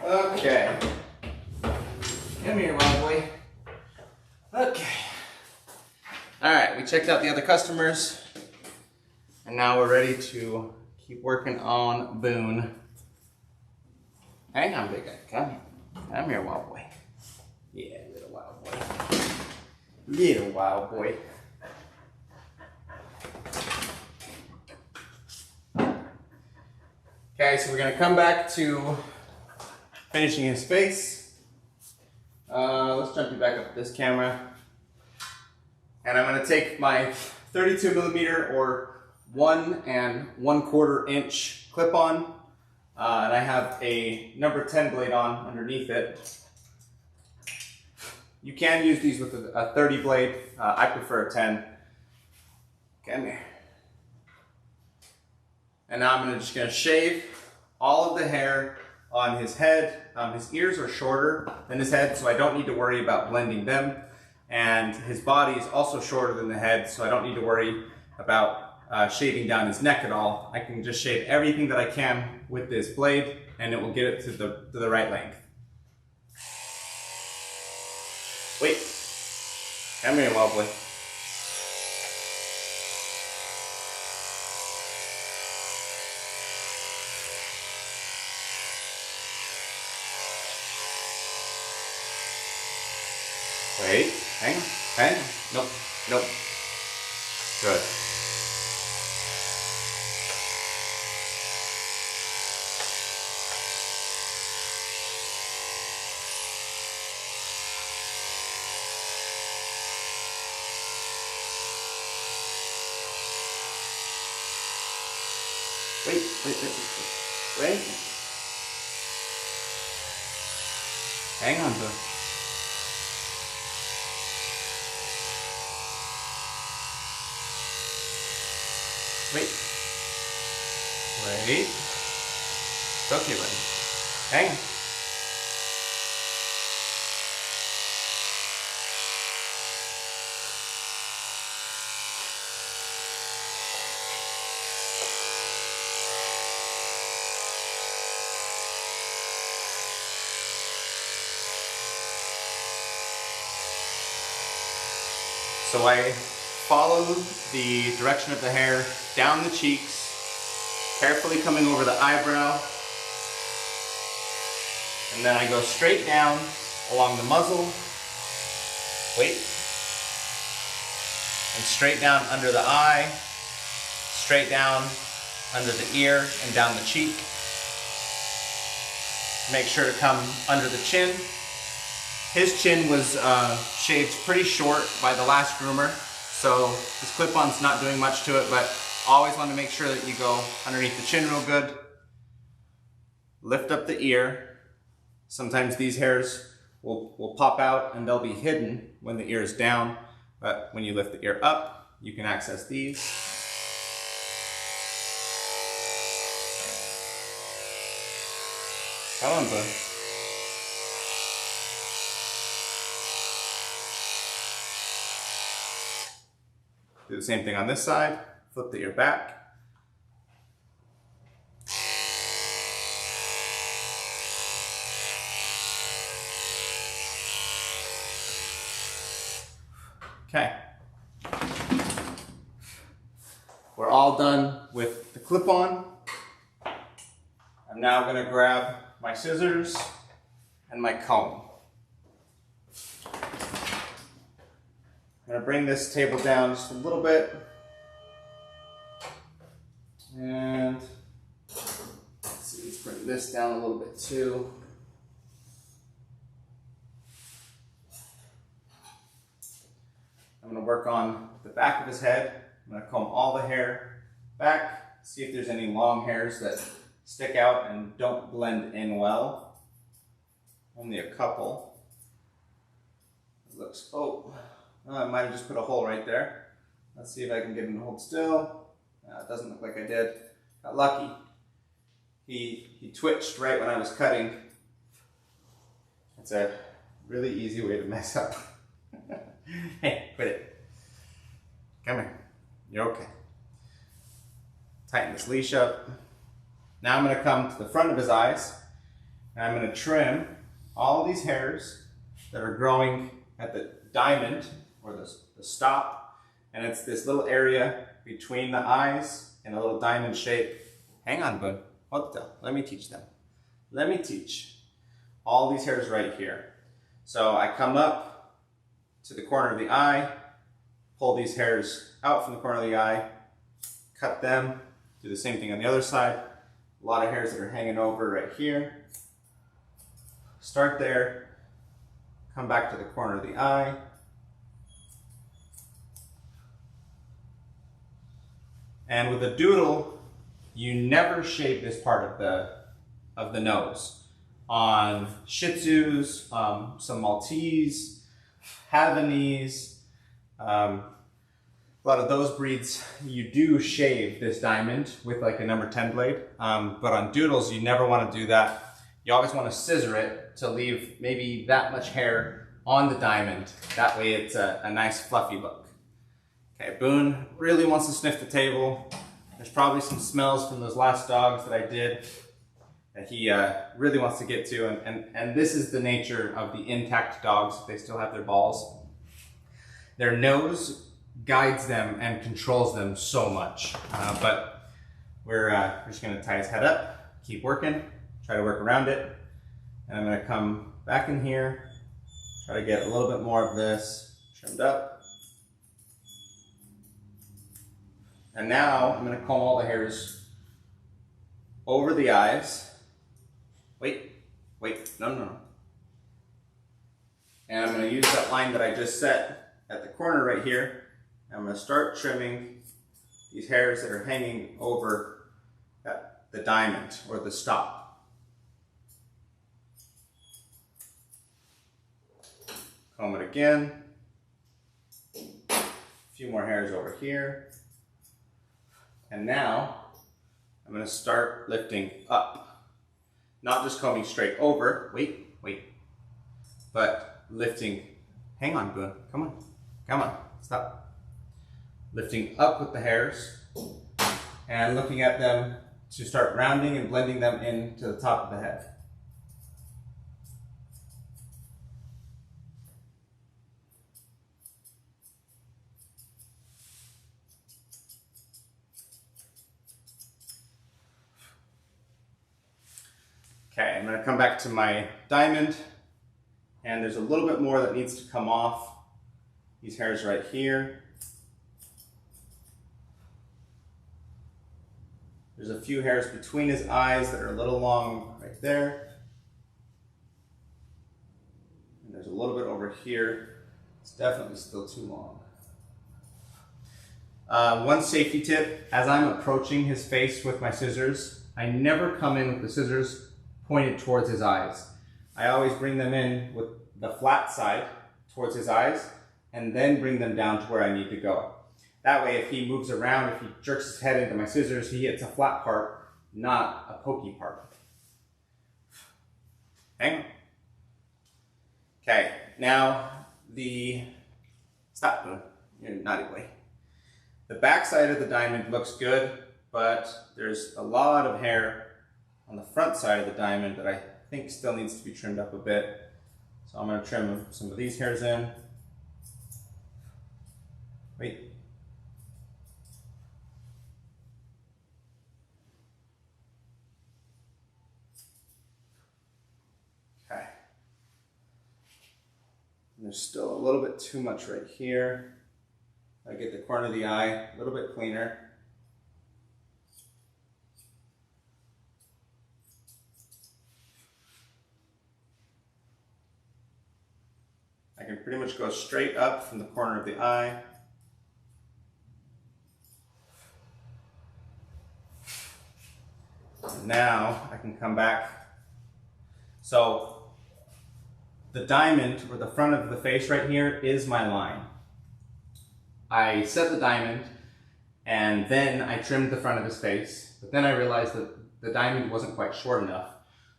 A: Okay. Come here, my boy. Okay. Alright, we checked out the other customers. And now we're ready to keep working on Boone. Hang on, big guy. Come here. Come here, wild boy. Yeah, little wild boy. Little wild boy. Okay, so we're going to come back to finishing his face. Let's jump you back up to this camera. And I'm going to take my 32 millimeter or 1 1/4 inch clip-on. And I have a number 10 blade on underneath it. You can use these with a 30 blade. I prefer a 10. Come here. And now I'm just going to shave all of the hair on his head. His ears are shorter than his head, so I don't need to worry about blending them. And his body is also shorter than the head, so I don't need to worry about shaving down his neck at all. I can just shave everything that I can with this blade, and it will get it to the right length. Wait. Come here, wild boy. Wait, hang on. Nope, nope. Good. Wait. Hang on, bud. Wait. It's okay, buddy. Hang on. So I follow the direction of the hair down the cheeks, carefully coming over the eyebrow, and then I go straight down along the muzzle, wait, and straight down under the eye, straight down under the ear and down the cheek. Make sure to come under the chin. His chin was shaved pretty short by the last groomer, so this clip-on's not doing much to it, but always want to make sure that you go underneath the chin real good. Lift up the ear. Sometimes these hairs will pop out and they'll be hidden when the ear is down, but when you lift the ear up, you can access these. Come on, bud. Do the same thing on this side. Flip the ear back. Okay. We're all done with the clip-on. I'm now going to grab my scissors and my comb. I'm going to bring this table down just a little bit. And let's see, let's bring this down a little bit too. I'm going to work on the back of his head. I'm going to comb all the hair back, see if there's any long hairs that stick out and don't blend in well. Only a couple. It looks, I might have just put a hole right there. Let's see if I can get him to hold still. It doesn't look like I did. Got lucky. He twitched right when I was cutting. It's a really easy way to mess up. Hey, quit it. Come here. You're okay. Tighten this leash up. Now I'm going to come to the front of his eyes, and I'm going to trim all these hairs that are growing at the diamond or the stop, and it's this little area between the eyes and a little diamond shape. Hang on, bud. What the? Let me teach them. Let me teach. All these hairs right here. So I come up to the corner of the eye, pull these hairs out from the corner of the eye, cut them, do the same thing on the other side. A lot of hairs that are hanging over right here. Start there, come back to the corner of the eye. And with a doodle, you never shave this part of the nose. On Shih Tzus, some Maltese, Havanese, a lot of those breeds, you do shave this diamond with like a number 10 blade. But on Doodles, you never want to do that. You always want to scissor it to leave maybe that much hair on the diamond. That way it's a nice fluffy look. Okay, Boone really wants to sniff the table. There's probably some smells from those last dogs that I did that he really wants to get to. And this is the nature of the intact dogs if they still have their balls. Their nose guides them and controls them so much. But we're just going to tie his head up, keep working, try to work around it. And I'm going to come back in here, try to get a little bit more of this trimmed up. And now I'm going to comb all the hairs over the eyes. Wait, no. And I'm going to use that line that I just set at the corner right here. I'm going to start trimming these hairs that are hanging over the diamond or the stop. Comb it again. A few more hairs over here. And now I'm going to start lifting up. Not just combing straight over. Wait. But lifting. Hang on, Boone. Come on. Stop. Lifting up with the hairs and looking at them to start rounding and blending them into the top of the head. Okay, I'm going to come back to my diamond, and there's a little bit more that needs to come off. These hairs right here. There's a few hairs between his eyes that are a little long right there. And there's a little bit over here. It's definitely still too long. One safety tip, as I'm approaching his face with my scissors, I never come in with the scissors pointed towards his eyes. I always bring them in with the flat side towards his eyes and then bring them down to where I need to go. That way, if he moves around, if he jerks his head into my scissors, he hits a flat part, not a pokey part. Hang on. Okay, now stop doing your naughty boy. The back side of the diamond looks good, but there's a lot of hair on the front side of the diamond that I think still needs to be trimmed up a bit. So I'm going to trim some of these hairs in. Wait. Okay. And there's still a little bit too much right here. I get the corner of the eye a little bit cleaner. I can pretty much go straight up from the corner of the eye. And now I can come back. So the diamond, or the front of the face right here, is my line. I set the diamond and then I trimmed the front of his face, but then I realized that the diamond wasn't quite short enough.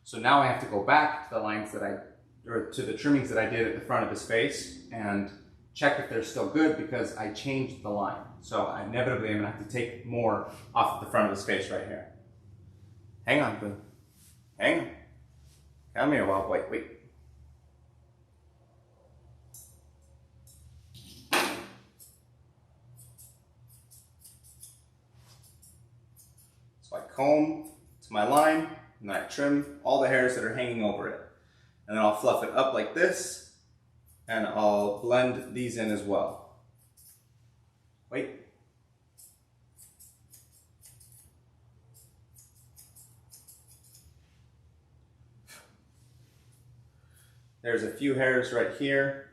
A: So now I have to go back to the lines to the trimmings that I did at the front of his face and check if they're still good, because I changed the line. So inevitably I'm gonna have to take more off of the front of his face right here. Hang on, Boone. Hang on. Come here, Wild Boy, wait. So I comb to my line, and I trim all the hairs that are hanging over it. And then I'll fluff it up like this, and I'll blend these in as well. Wait. There's a few hairs right here.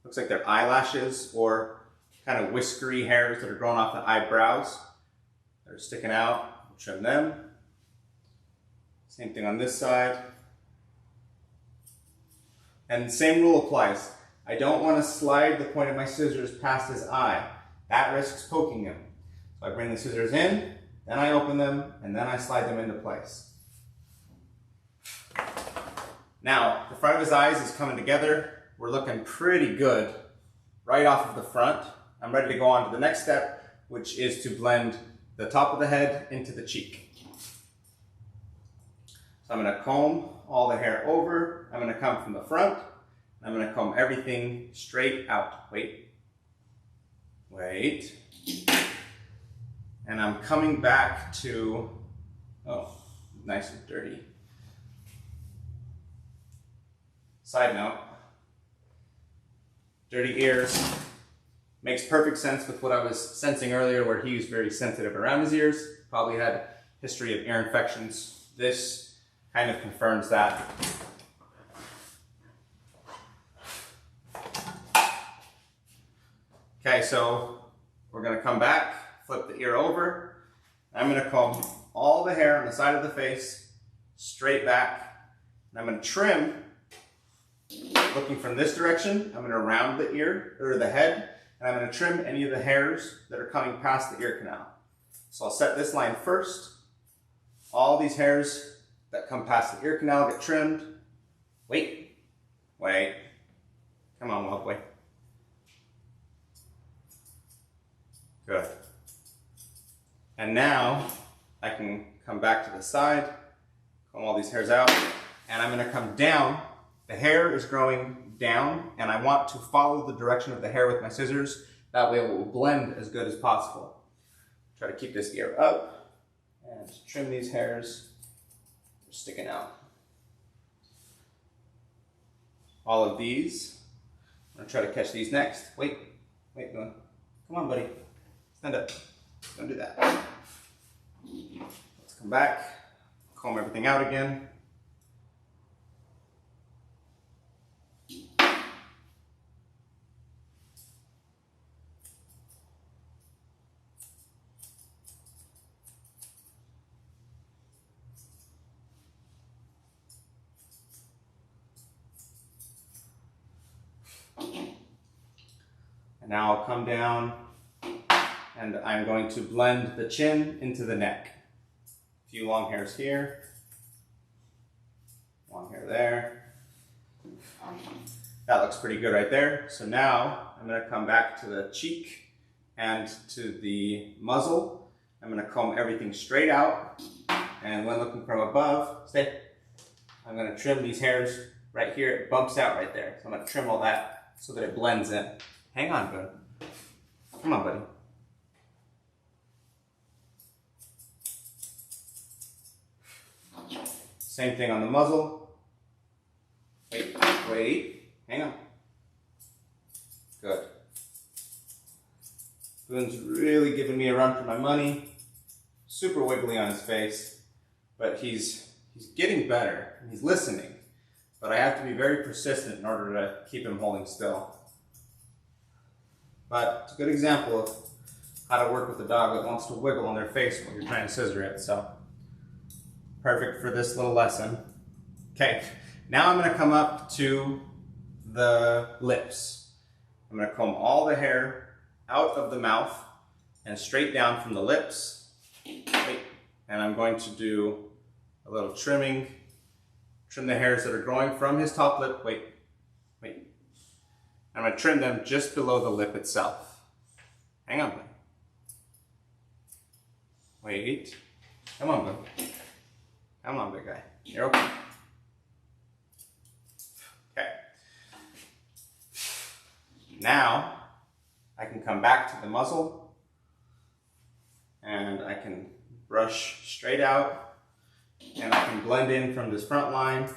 A: Looks like they're eyelashes or kind of whiskery hairs that are growing off the eyebrows. They're sticking out. We'll trim them. Same thing on this side. And the same rule applies. I don't want to slide the point of my scissors past his eye. That risks poking him. So I bring the scissors in, then I open them, and then I slide them into place. Now, the front of his eyes is coming together. We're looking pretty good right off of the front. I'm ready to go on to the next step, which is to blend the top of the head into the cheek. So I'm going to comb all the hair over. I'm going to come from the front. I'm going to comb everything straight out. Wait. Wait. And I'm coming back to, oh, nice and dirty. Side note, dirty ears makes perfect sense with what I was sensing earlier, where he was very sensitive around his ears, probably had history of ear infections. This kind of confirms that. Okay, so we're going to come back, flip the ear over. I'm going to comb all the hair on the side of the face straight back, and I'm going to trim. Looking from this direction, I'm going to round the ear, or the head, and I'm going to trim any of the hairs that are coming past the ear canal. So I'll set this line first. All these hairs that come past the ear canal get trimmed. Wait. Wait. Come on, Wild Boy. Good. And now I can come back to the side, comb all these hairs out, and I'm going to come down. The hair is growing down, and I want to follow the direction of the hair with my scissors. That way it will blend as good as possible. Try to keep this ear up and trim these hairs. They're sticking out. All of these. I'm going to try to catch these next. Wait, come on, buddy. Stand up. Don't do that. Let's come back, comb everything out again. And now I'll come down and I'm going to blend the chin into the neck. A few long hairs here, long hair there. That looks pretty good right there. So now I'm going to come back to the cheek and to the muzzle. I'm going to comb everything straight out, and when looking from above, stay. I'm going to trim these hairs right here. It bumps out right there. So I'm going to trim all that so that it blends in. Hang on, bud. Come on, buddy. Same thing on the muzzle. Wait, hang on. Good. Boone's really giving me a run for my money. Super wiggly on his face, but he's getting better and he's listening. But I have to be very persistent in order to keep him holding still. But it's a good example of how to work with a dog that wants to wiggle on their face when you're trying to scissor it. So perfect for this little lesson. Okay, now I'm going to come up to the lips. I'm going to comb all the hair out of the mouth and straight down from the lips. And I'm going to do a little trimming. Trim the hairs that are growing from his top lip. Wait. I'm going to trim them just below the lip itself. Hang on, buddy. Wait. Come on, bud. Come on, big guy. You're okay. Now, I can come back to the muzzle and I can brush straight out and I can blend in from this front line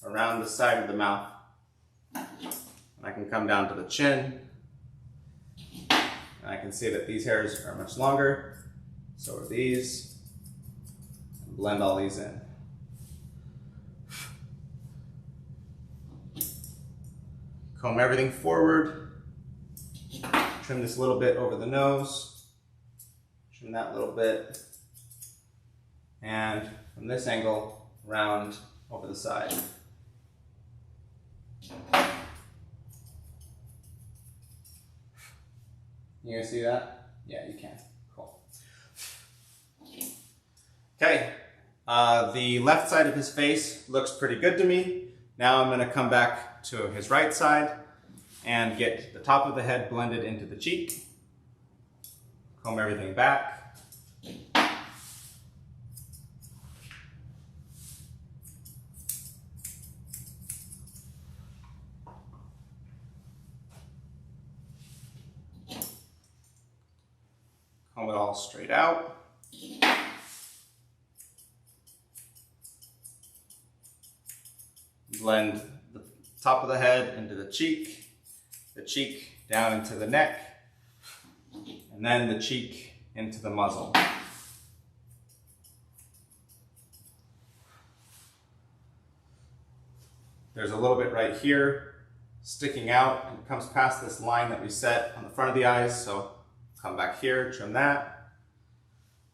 A: around the side of the mouth. And I can come down to the chin and I can see that these hairs are much longer, so are these, and blend all these in. Comb everything forward, trim this a little bit over the nose, trim that little bit, and from this angle, round over the side. You guys see that? Yeah, you can. Cool. Okay, the left side of his face looks pretty good to me. Now I'm going to come back to his right side and get the top of the head blended into the cheek. Comb everything back. Comb it all straight out. Blend the top of the head into the cheek down into the neck, and then the cheek into the muzzle. There's a little bit right here sticking out and it comes past this line that we set on the front of the eyes, so come back here, trim that.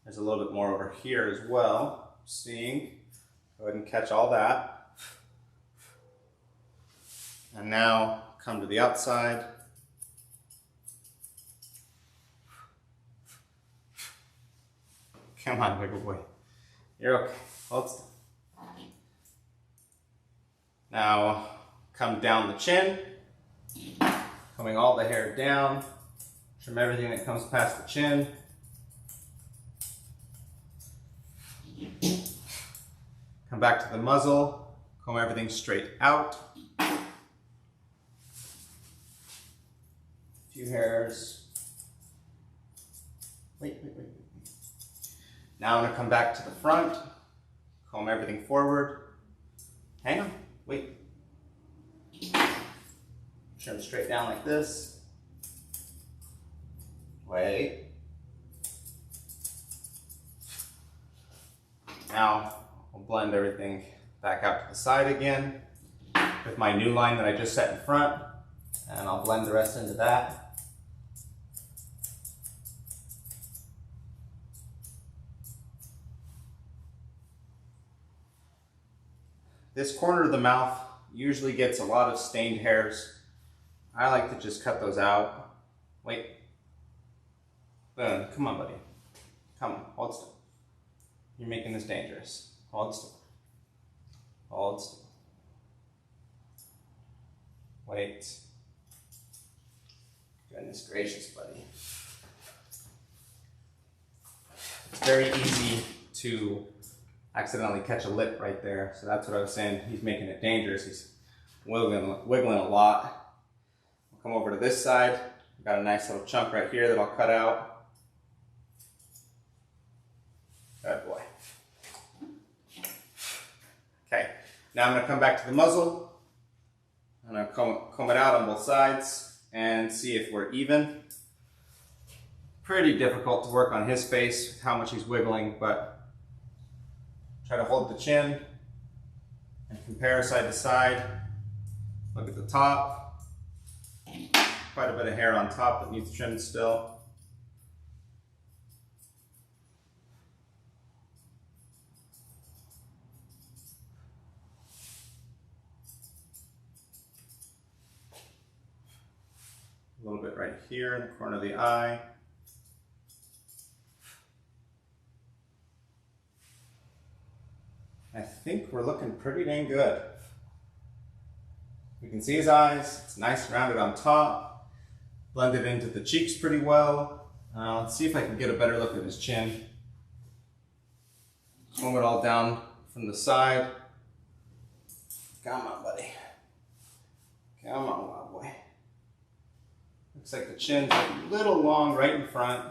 A: There's a little bit more over here as well. Seeing, go ahead and catch all that. And now come to the outside. Come on, wiggle boy. You're okay. Hold still. Now come down the chin, combing all the hair down. Trim everything that comes past the chin. Come back to the muzzle, comb everything straight out. A few hairs. Wait. Now I'm going to come back to the front, comb everything forward. Hang on, wait. Trim straight down like this. Wait. Now I'll blend everything back out to the side again with my new line that I just set in front, and I'll blend the rest into that. This corner of the mouth usually gets a lot of stained hairs. I like to just cut those out. Wait. Boom, come on, buddy. Come on, hold still. You're making this dangerous. Hold still. Hold still. Wait. Goodness gracious, buddy. It's very easy to accidentally catch a lip right there. So that's what I was saying. He's making it dangerous. He's wiggling a lot. I'll come over to this side. I've got a nice little chunk right here that I'll cut out. Good boy. Okay, now I'm going to come back to the muzzle. I'm going to comb it out on both sides and see if we're even. Pretty difficult to work on his face with how much he's wiggling, but try to hold the chin and compare side to side. Look at the top. Quite a bit of hair on top that needs trimmed still. A little bit right here in the corner of the eye. I think we're looking pretty dang good. We can see his eyes. It's nice and rounded on top. Blended into the cheeks pretty well. Let's see if I can get a better look at his chin. Comb it all down from the side. Come on, buddy. Come on, wild boy. Looks like the chin's a little long right in front.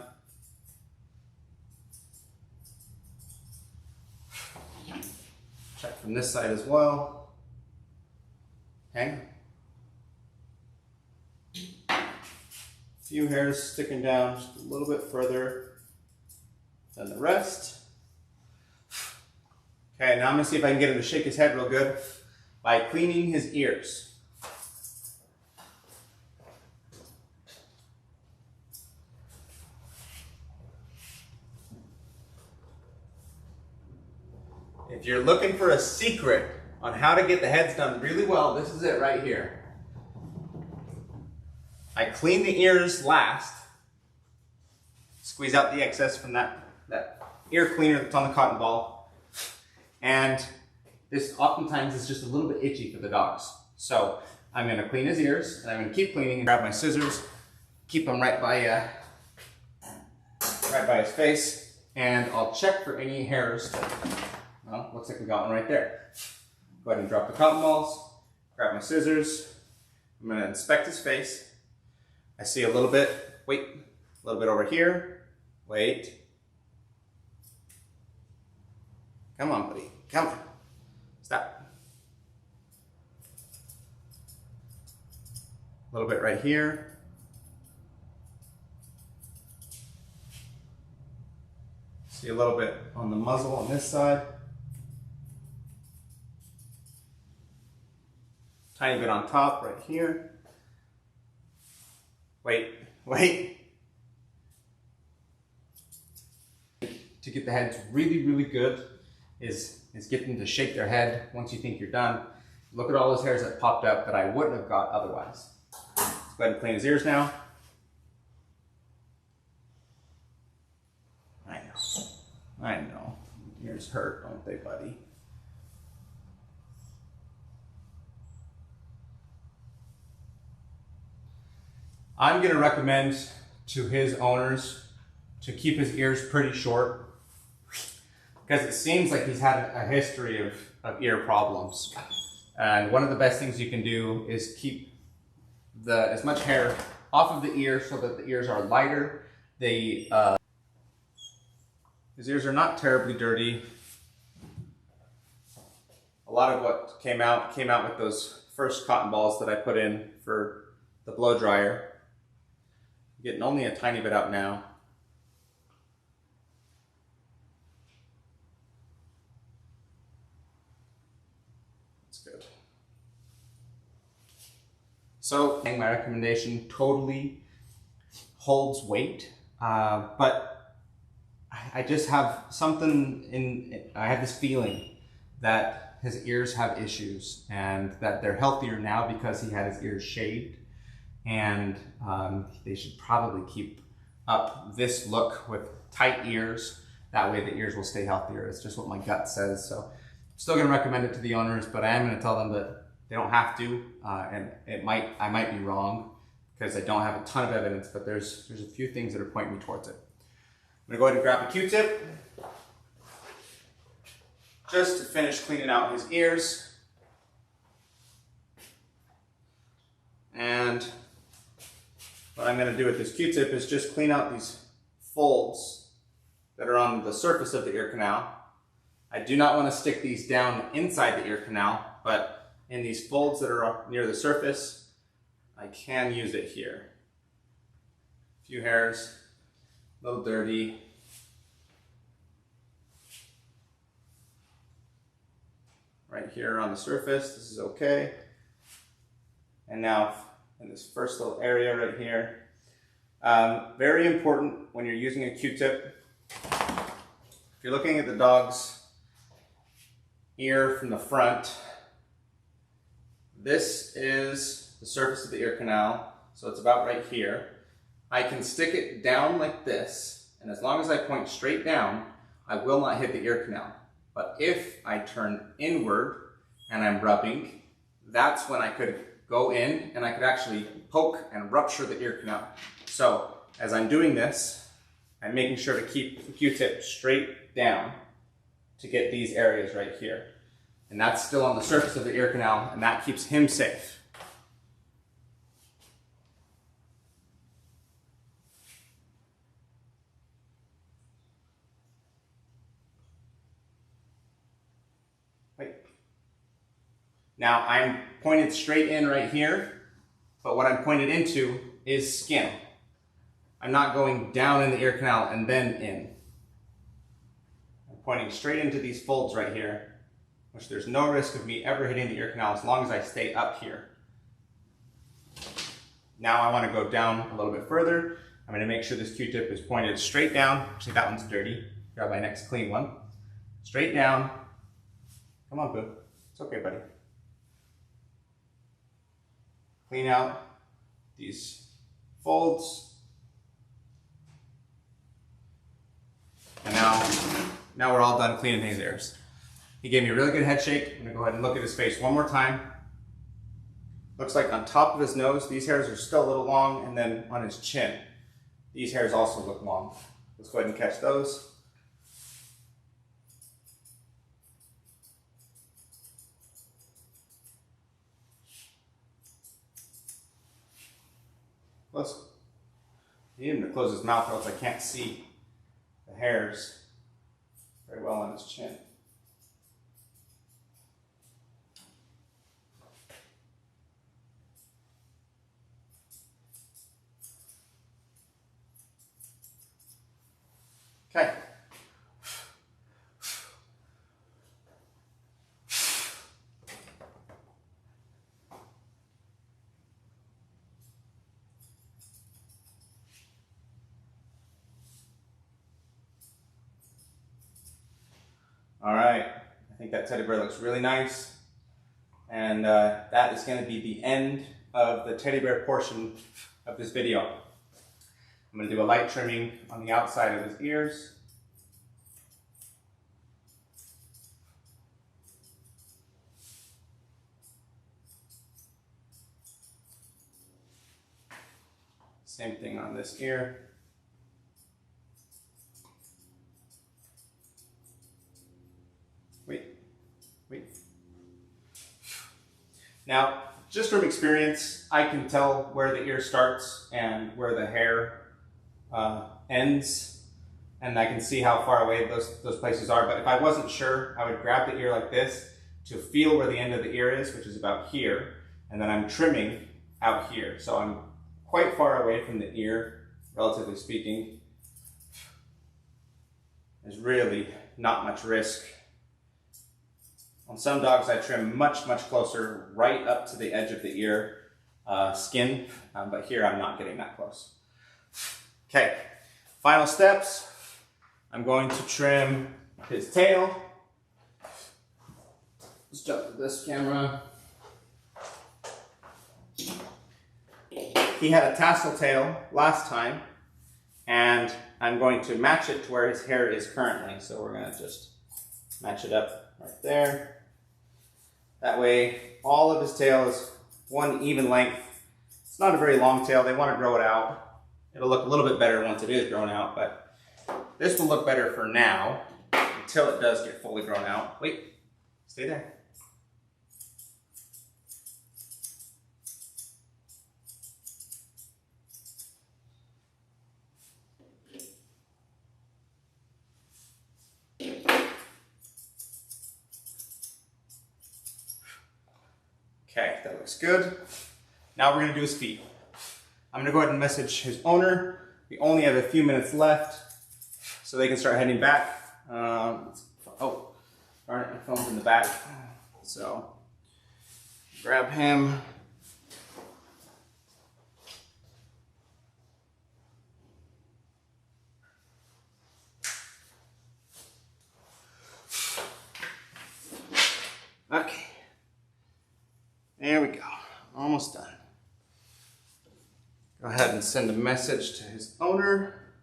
A: Check from this side as well. Okay. A few hairs sticking down just a little bit further than the rest. Okay, now I'm gonna see if I can get him to shake his head real good by cleaning his ears. If you're looking for a secret on how to get the heads done really well, this is it right here. I clean the ears last, squeeze out the excess from that ear cleaner that's on the cotton ball, and this oftentimes is just a little bit itchy for the dogs. So I'm going to clean his ears, and I'm going to keep cleaning and grab my scissors, keep them right by his face, and I'll check for any hairs. Well, looks like we got one right there. Go ahead and drop the cotton balls, grab my scissors. I'm going to inspect his face. I see a little bit, wait, a little bit over here, wait. Come on, buddy, come on, stop. A little bit right here. See a little bit on the muzzle on this side. Tiny bit on top right here. Wait. To get the heads really, really good is get them to shake their head once you think you're done. Look at all those hairs that popped up that I wouldn't have got otherwise. Let's go ahead and clean his ears now. I know. Ears hurt, don't they, buddy? I'm going to recommend to his owners to keep his ears pretty short because it seems like he's had a history of ear problems. And one of the best things you can do is keep as much hair off of the ear so that the ears are lighter. His ears are not terribly dirty. A lot of what came out with those first cotton balls that I put in for the blow dryer. Getting only a tiny bit out now. That's good. So, my recommendation totally holds weight, but I just have I have this feeling that his ears have issues and that they're healthier now because he had his ears shaved. And they should probably keep up this look with tight ears. That way the ears will stay healthier. It's just what my gut says. So I'm still going to recommend it to the owners, but I am going to tell them that they don't have to. And I might be wrong because I don't have a ton of evidence, but there's a few things that are pointing me towards it. I'm going to go ahead and grab a Q-tip just to finish cleaning out his ears. And what I'm going to do with this Q-tip is just clean out these folds that are on the surface of the ear canal. I do not want to stick these down inside the ear canal, but in these folds that are near the surface, I can use it here. A few hairs, a little dirty. Right here on the surface, this is okay. And now in this first little area right here. Very important when you're using a Q-tip. If you're looking at the dog's ear from the front, this is the surface of the ear canal, so it's about right here. I can stick it down like this, and as long as I point straight down, I will not hit the ear canal. But if I turn inward and I'm rubbing, that's when I could go in and I could actually poke and rupture the ear canal. So as I'm doing this, I'm making sure to keep the Q-tip straight down to get these areas right here. And that's still on the surface of the ear canal, and that keeps him safe. Now I'm pointed straight in right here, but what I'm pointed into is skin. I'm not going down in the ear canal and then in. I'm pointing straight into these folds right here, which there's no risk of me ever hitting the ear canal as long as I stay up here. Now I want to go down a little bit further. I'm going to make sure this Q-tip is pointed straight down. Actually, that one's dirty. Grab my next clean one. Straight down. Come on, boo. It's okay, buddy. Clean out these folds. And now we're all done cleaning his ears. He gave me a really good head shake. I'm gonna go ahead and look at his face one more time. Looks like on top of his nose, these hairs are still a little long, and then on his chin, these hairs also look long. Let's go ahead and catch those. Close. He need him to close his mouth or else I can't see the hairs very well on his chin. Okay. All right, I think that teddy bear looks really nice. And that is gonna be the end of the teddy bear portion of this video. I'm gonna do a light trimming on the outside of his ears. Same thing on this ear. Wait. Now, just from experience, I can tell where the ear starts and where the hair ends, and I can see how far away those places are. But if I wasn't sure, I would grab the ear like this to feel where the end of the ear is, which is about here, and then I'm trimming out here. So I'm quite far away from the ear, relatively speaking. There's really not much risk. On some dogs, I trim much, much closer, right up to the edge of the ear skin, but here I'm not getting that close. Okay, final steps. I'm going to trim his tail. Let's jump to this camera. He had a tassel tail last time, and I'm going to match it to where his hair is currently. So we're going to just match it up right there. That way, all of his tail is one even length. It's not a very long tail. They want to grow it out. It'll look a little bit better once it is grown out, but this will look better for now until it does get fully grown out. Wait, stay there. Okay, that looks good. Now we're gonna do his feet. I'm gonna go ahead and message his owner. We only have a few minutes left, so they can start heading back. Oh, darn it, my phone's in the back. So, grab him. Okay. There we go, almost done. Go ahead and send a message to his owner.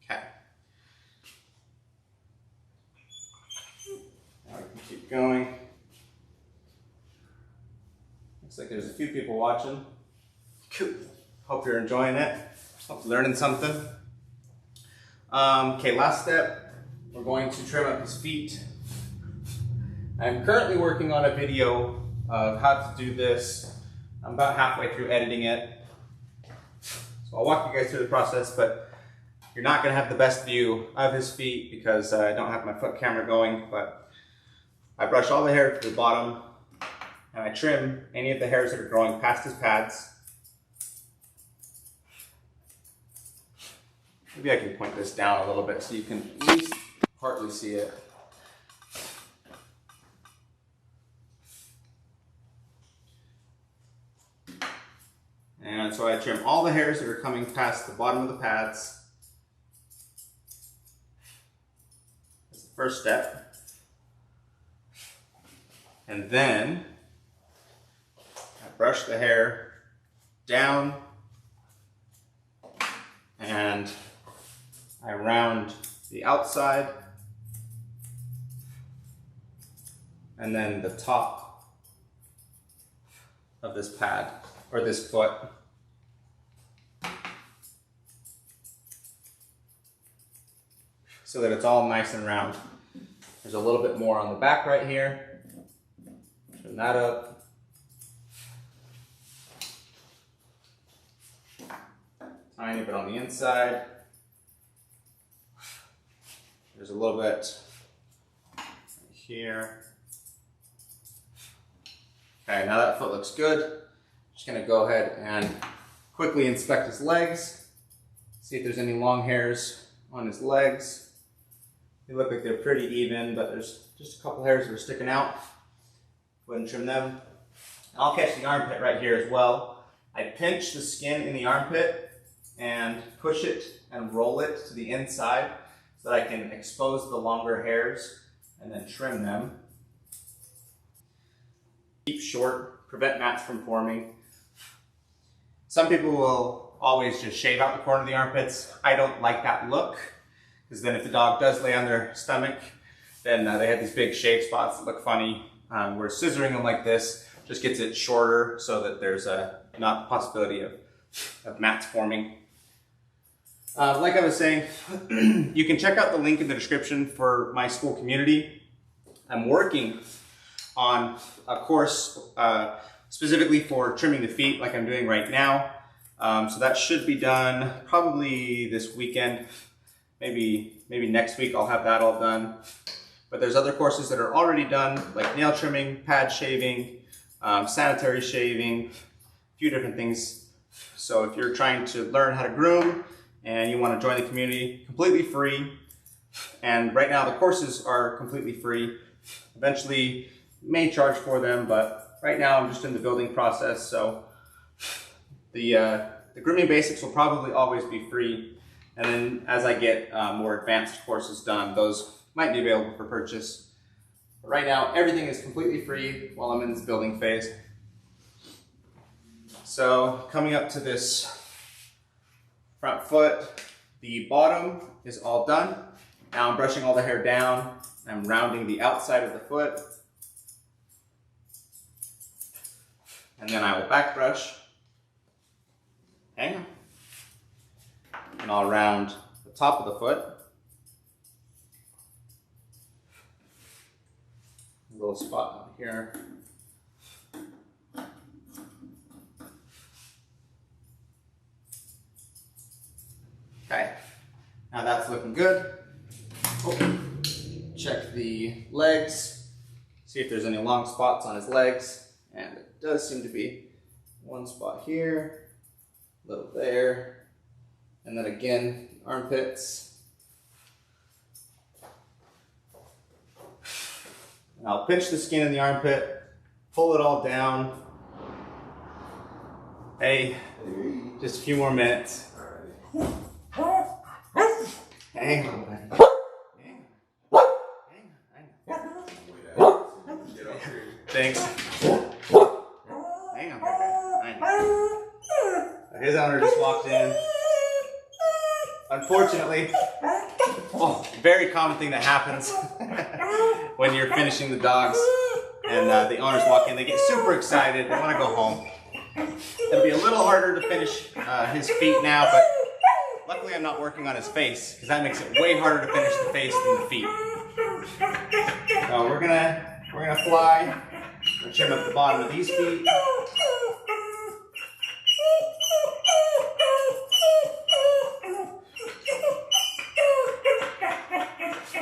A: Okay. Now we can keep going. Looks like there's a few people watching. Cool. Hope you're enjoying it. Hope you're learning something. Okay, last step. We're going to trim up his feet. I'm currently working on a video of how to do this. I'm about halfway through editing it. So I'll walk you guys through the process, but you're not gonna have the best view of his feet because I don't have my foot camera going, but I brush all the hair to the bottom and I trim any of the hairs that are growing past his pads. Maybe I can point this down a little bit so you can at least partly see it. And so I trim all the hairs that are coming past the bottom of the pads. That's the first step. And then I brush the hair down and I round the outside and then the top of this pad or this foot. So that it's all nice and round. There's a little bit more on the back right here. Trim that up. Tiny bit on the inside. There's a little bit right here. Okay, now that foot looks good. Just gonna go ahead and quickly inspect his legs. See if there's any long hairs on his legs. They look like they're pretty even, but there's just a couple hairs that are sticking out. Go ahead and trim them. I'll catch the armpit right here as well. I pinch the skin in the armpit and push it and roll it to the inside so that I can expose the longer hairs and then trim them. Keep short, prevent mats from forming. Some people will always just shave out the corner of the armpits. I don't like that look, because then if the dog does lay on their stomach, then they have these big shave spots that look funny. Where scissoring them like this just gets it shorter so that there's not the possibility of mats forming. Like I was saying, you can check out the link in the description for my school community. I'm working on a course specifically for trimming the feet like I'm doing right now. So that should be done probably this weekend. Maybe next week I'll have that all done. But there's other courses that are already done, like nail trimming, pad shaving, sanitary shaving, a few different things. So if you're trying to learn how to groom and you want to join the community, completely free. And right now the courses are completely free. Eventually may charge for them, but right now I'm just in the building process. So the grooming basics will probably always be free. And then as I get more advanced courses done, those might be available for purchase. But right now, everything is completely free while I'm in this building phase. So coming up to this front foot, the bottom is all done. Now I'm brushing all the hair down. I'm rounding the outside of the foot. And then I will back brush. Hang on. And I'll round the top of the foot. A little spot on here. Okay, now that's looking good. Oh, check the legs, see if there's any long spots on his legs, and it does seem to be one spot here, a little there, and then again, armpits. And I'll pinch the skin in the armpit, pull it all down. Hey, just a few more minutes. Hang on, buddy. Thanks. Hang on, buddy. His owner just walked in. Unfortunately, very common thing that happens when you're finishing the dogs and the owners walk in. They get super excited. They want to go home. It'll be a little harder to finish his feet now, but luckily I'm not working on his face because that makes it way harder to finish the face than the feet. So we're gonna we're gonna fly. We're gonna trim up the bottom of these feet.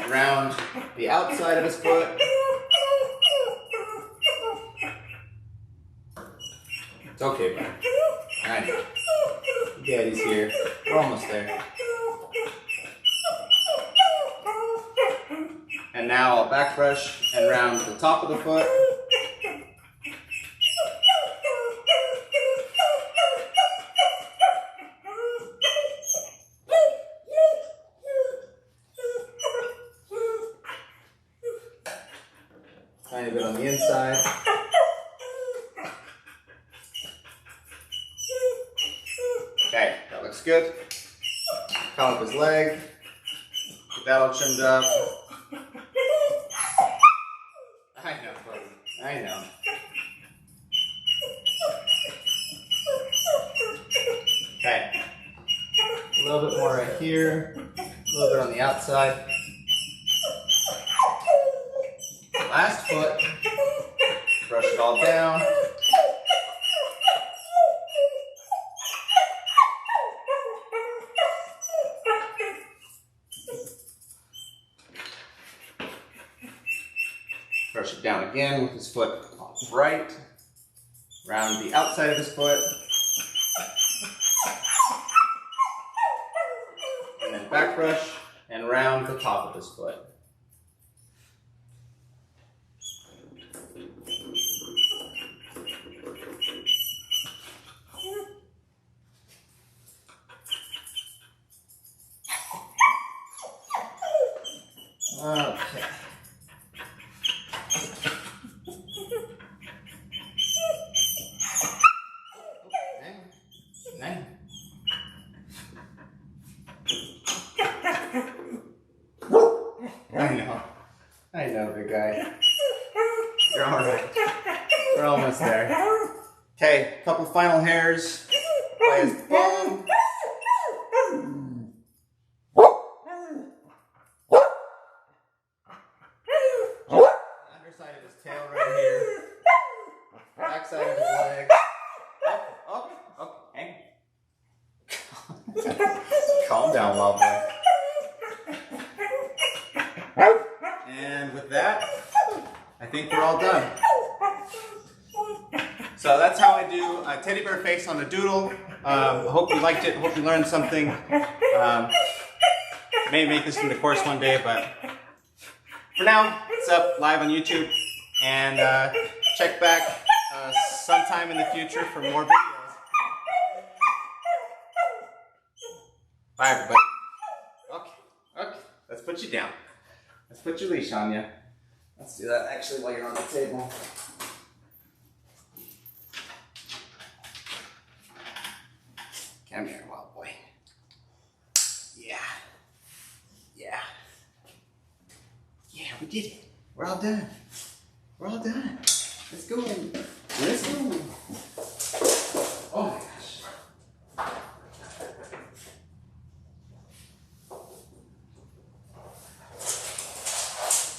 A: Around the outside of his foot. It's okay, bud. Alright. Daddy's here. We're almost there. And now I'll back brush and round the top of the foot. Tiny bit on the inside. Okay, that looks good. Come up his leg. Get that all trimmed up. I know, buddy. I know. Okay. A little bit more right here. A little bit on the outside. Last foot. Brush it all down. Brush it down again with his foot right. Round the outside of his foot. And then back brush and round the top of his foot. Okay. I know, big guy. You're alright. We're almost there. Okay, a couple final hairs by his bum. Underside of his tail right here. Back side of his leg. Hang. Calm down, wild boy. And with that, I think we're all done. So that's how I do a teddy bear face on a doodle. Hope you liked it. Hope you learned something. May make this into course one day, but for now, it's up live on YouTube. And check back sometime in the future for more videos. Bye, everybody. Okay. Let's put you down. Let's put your leash on you. Let's do that actually while you're on the table. Come here, wild boy. Yeah, we did it. We're all done. Let's go in. Let's go.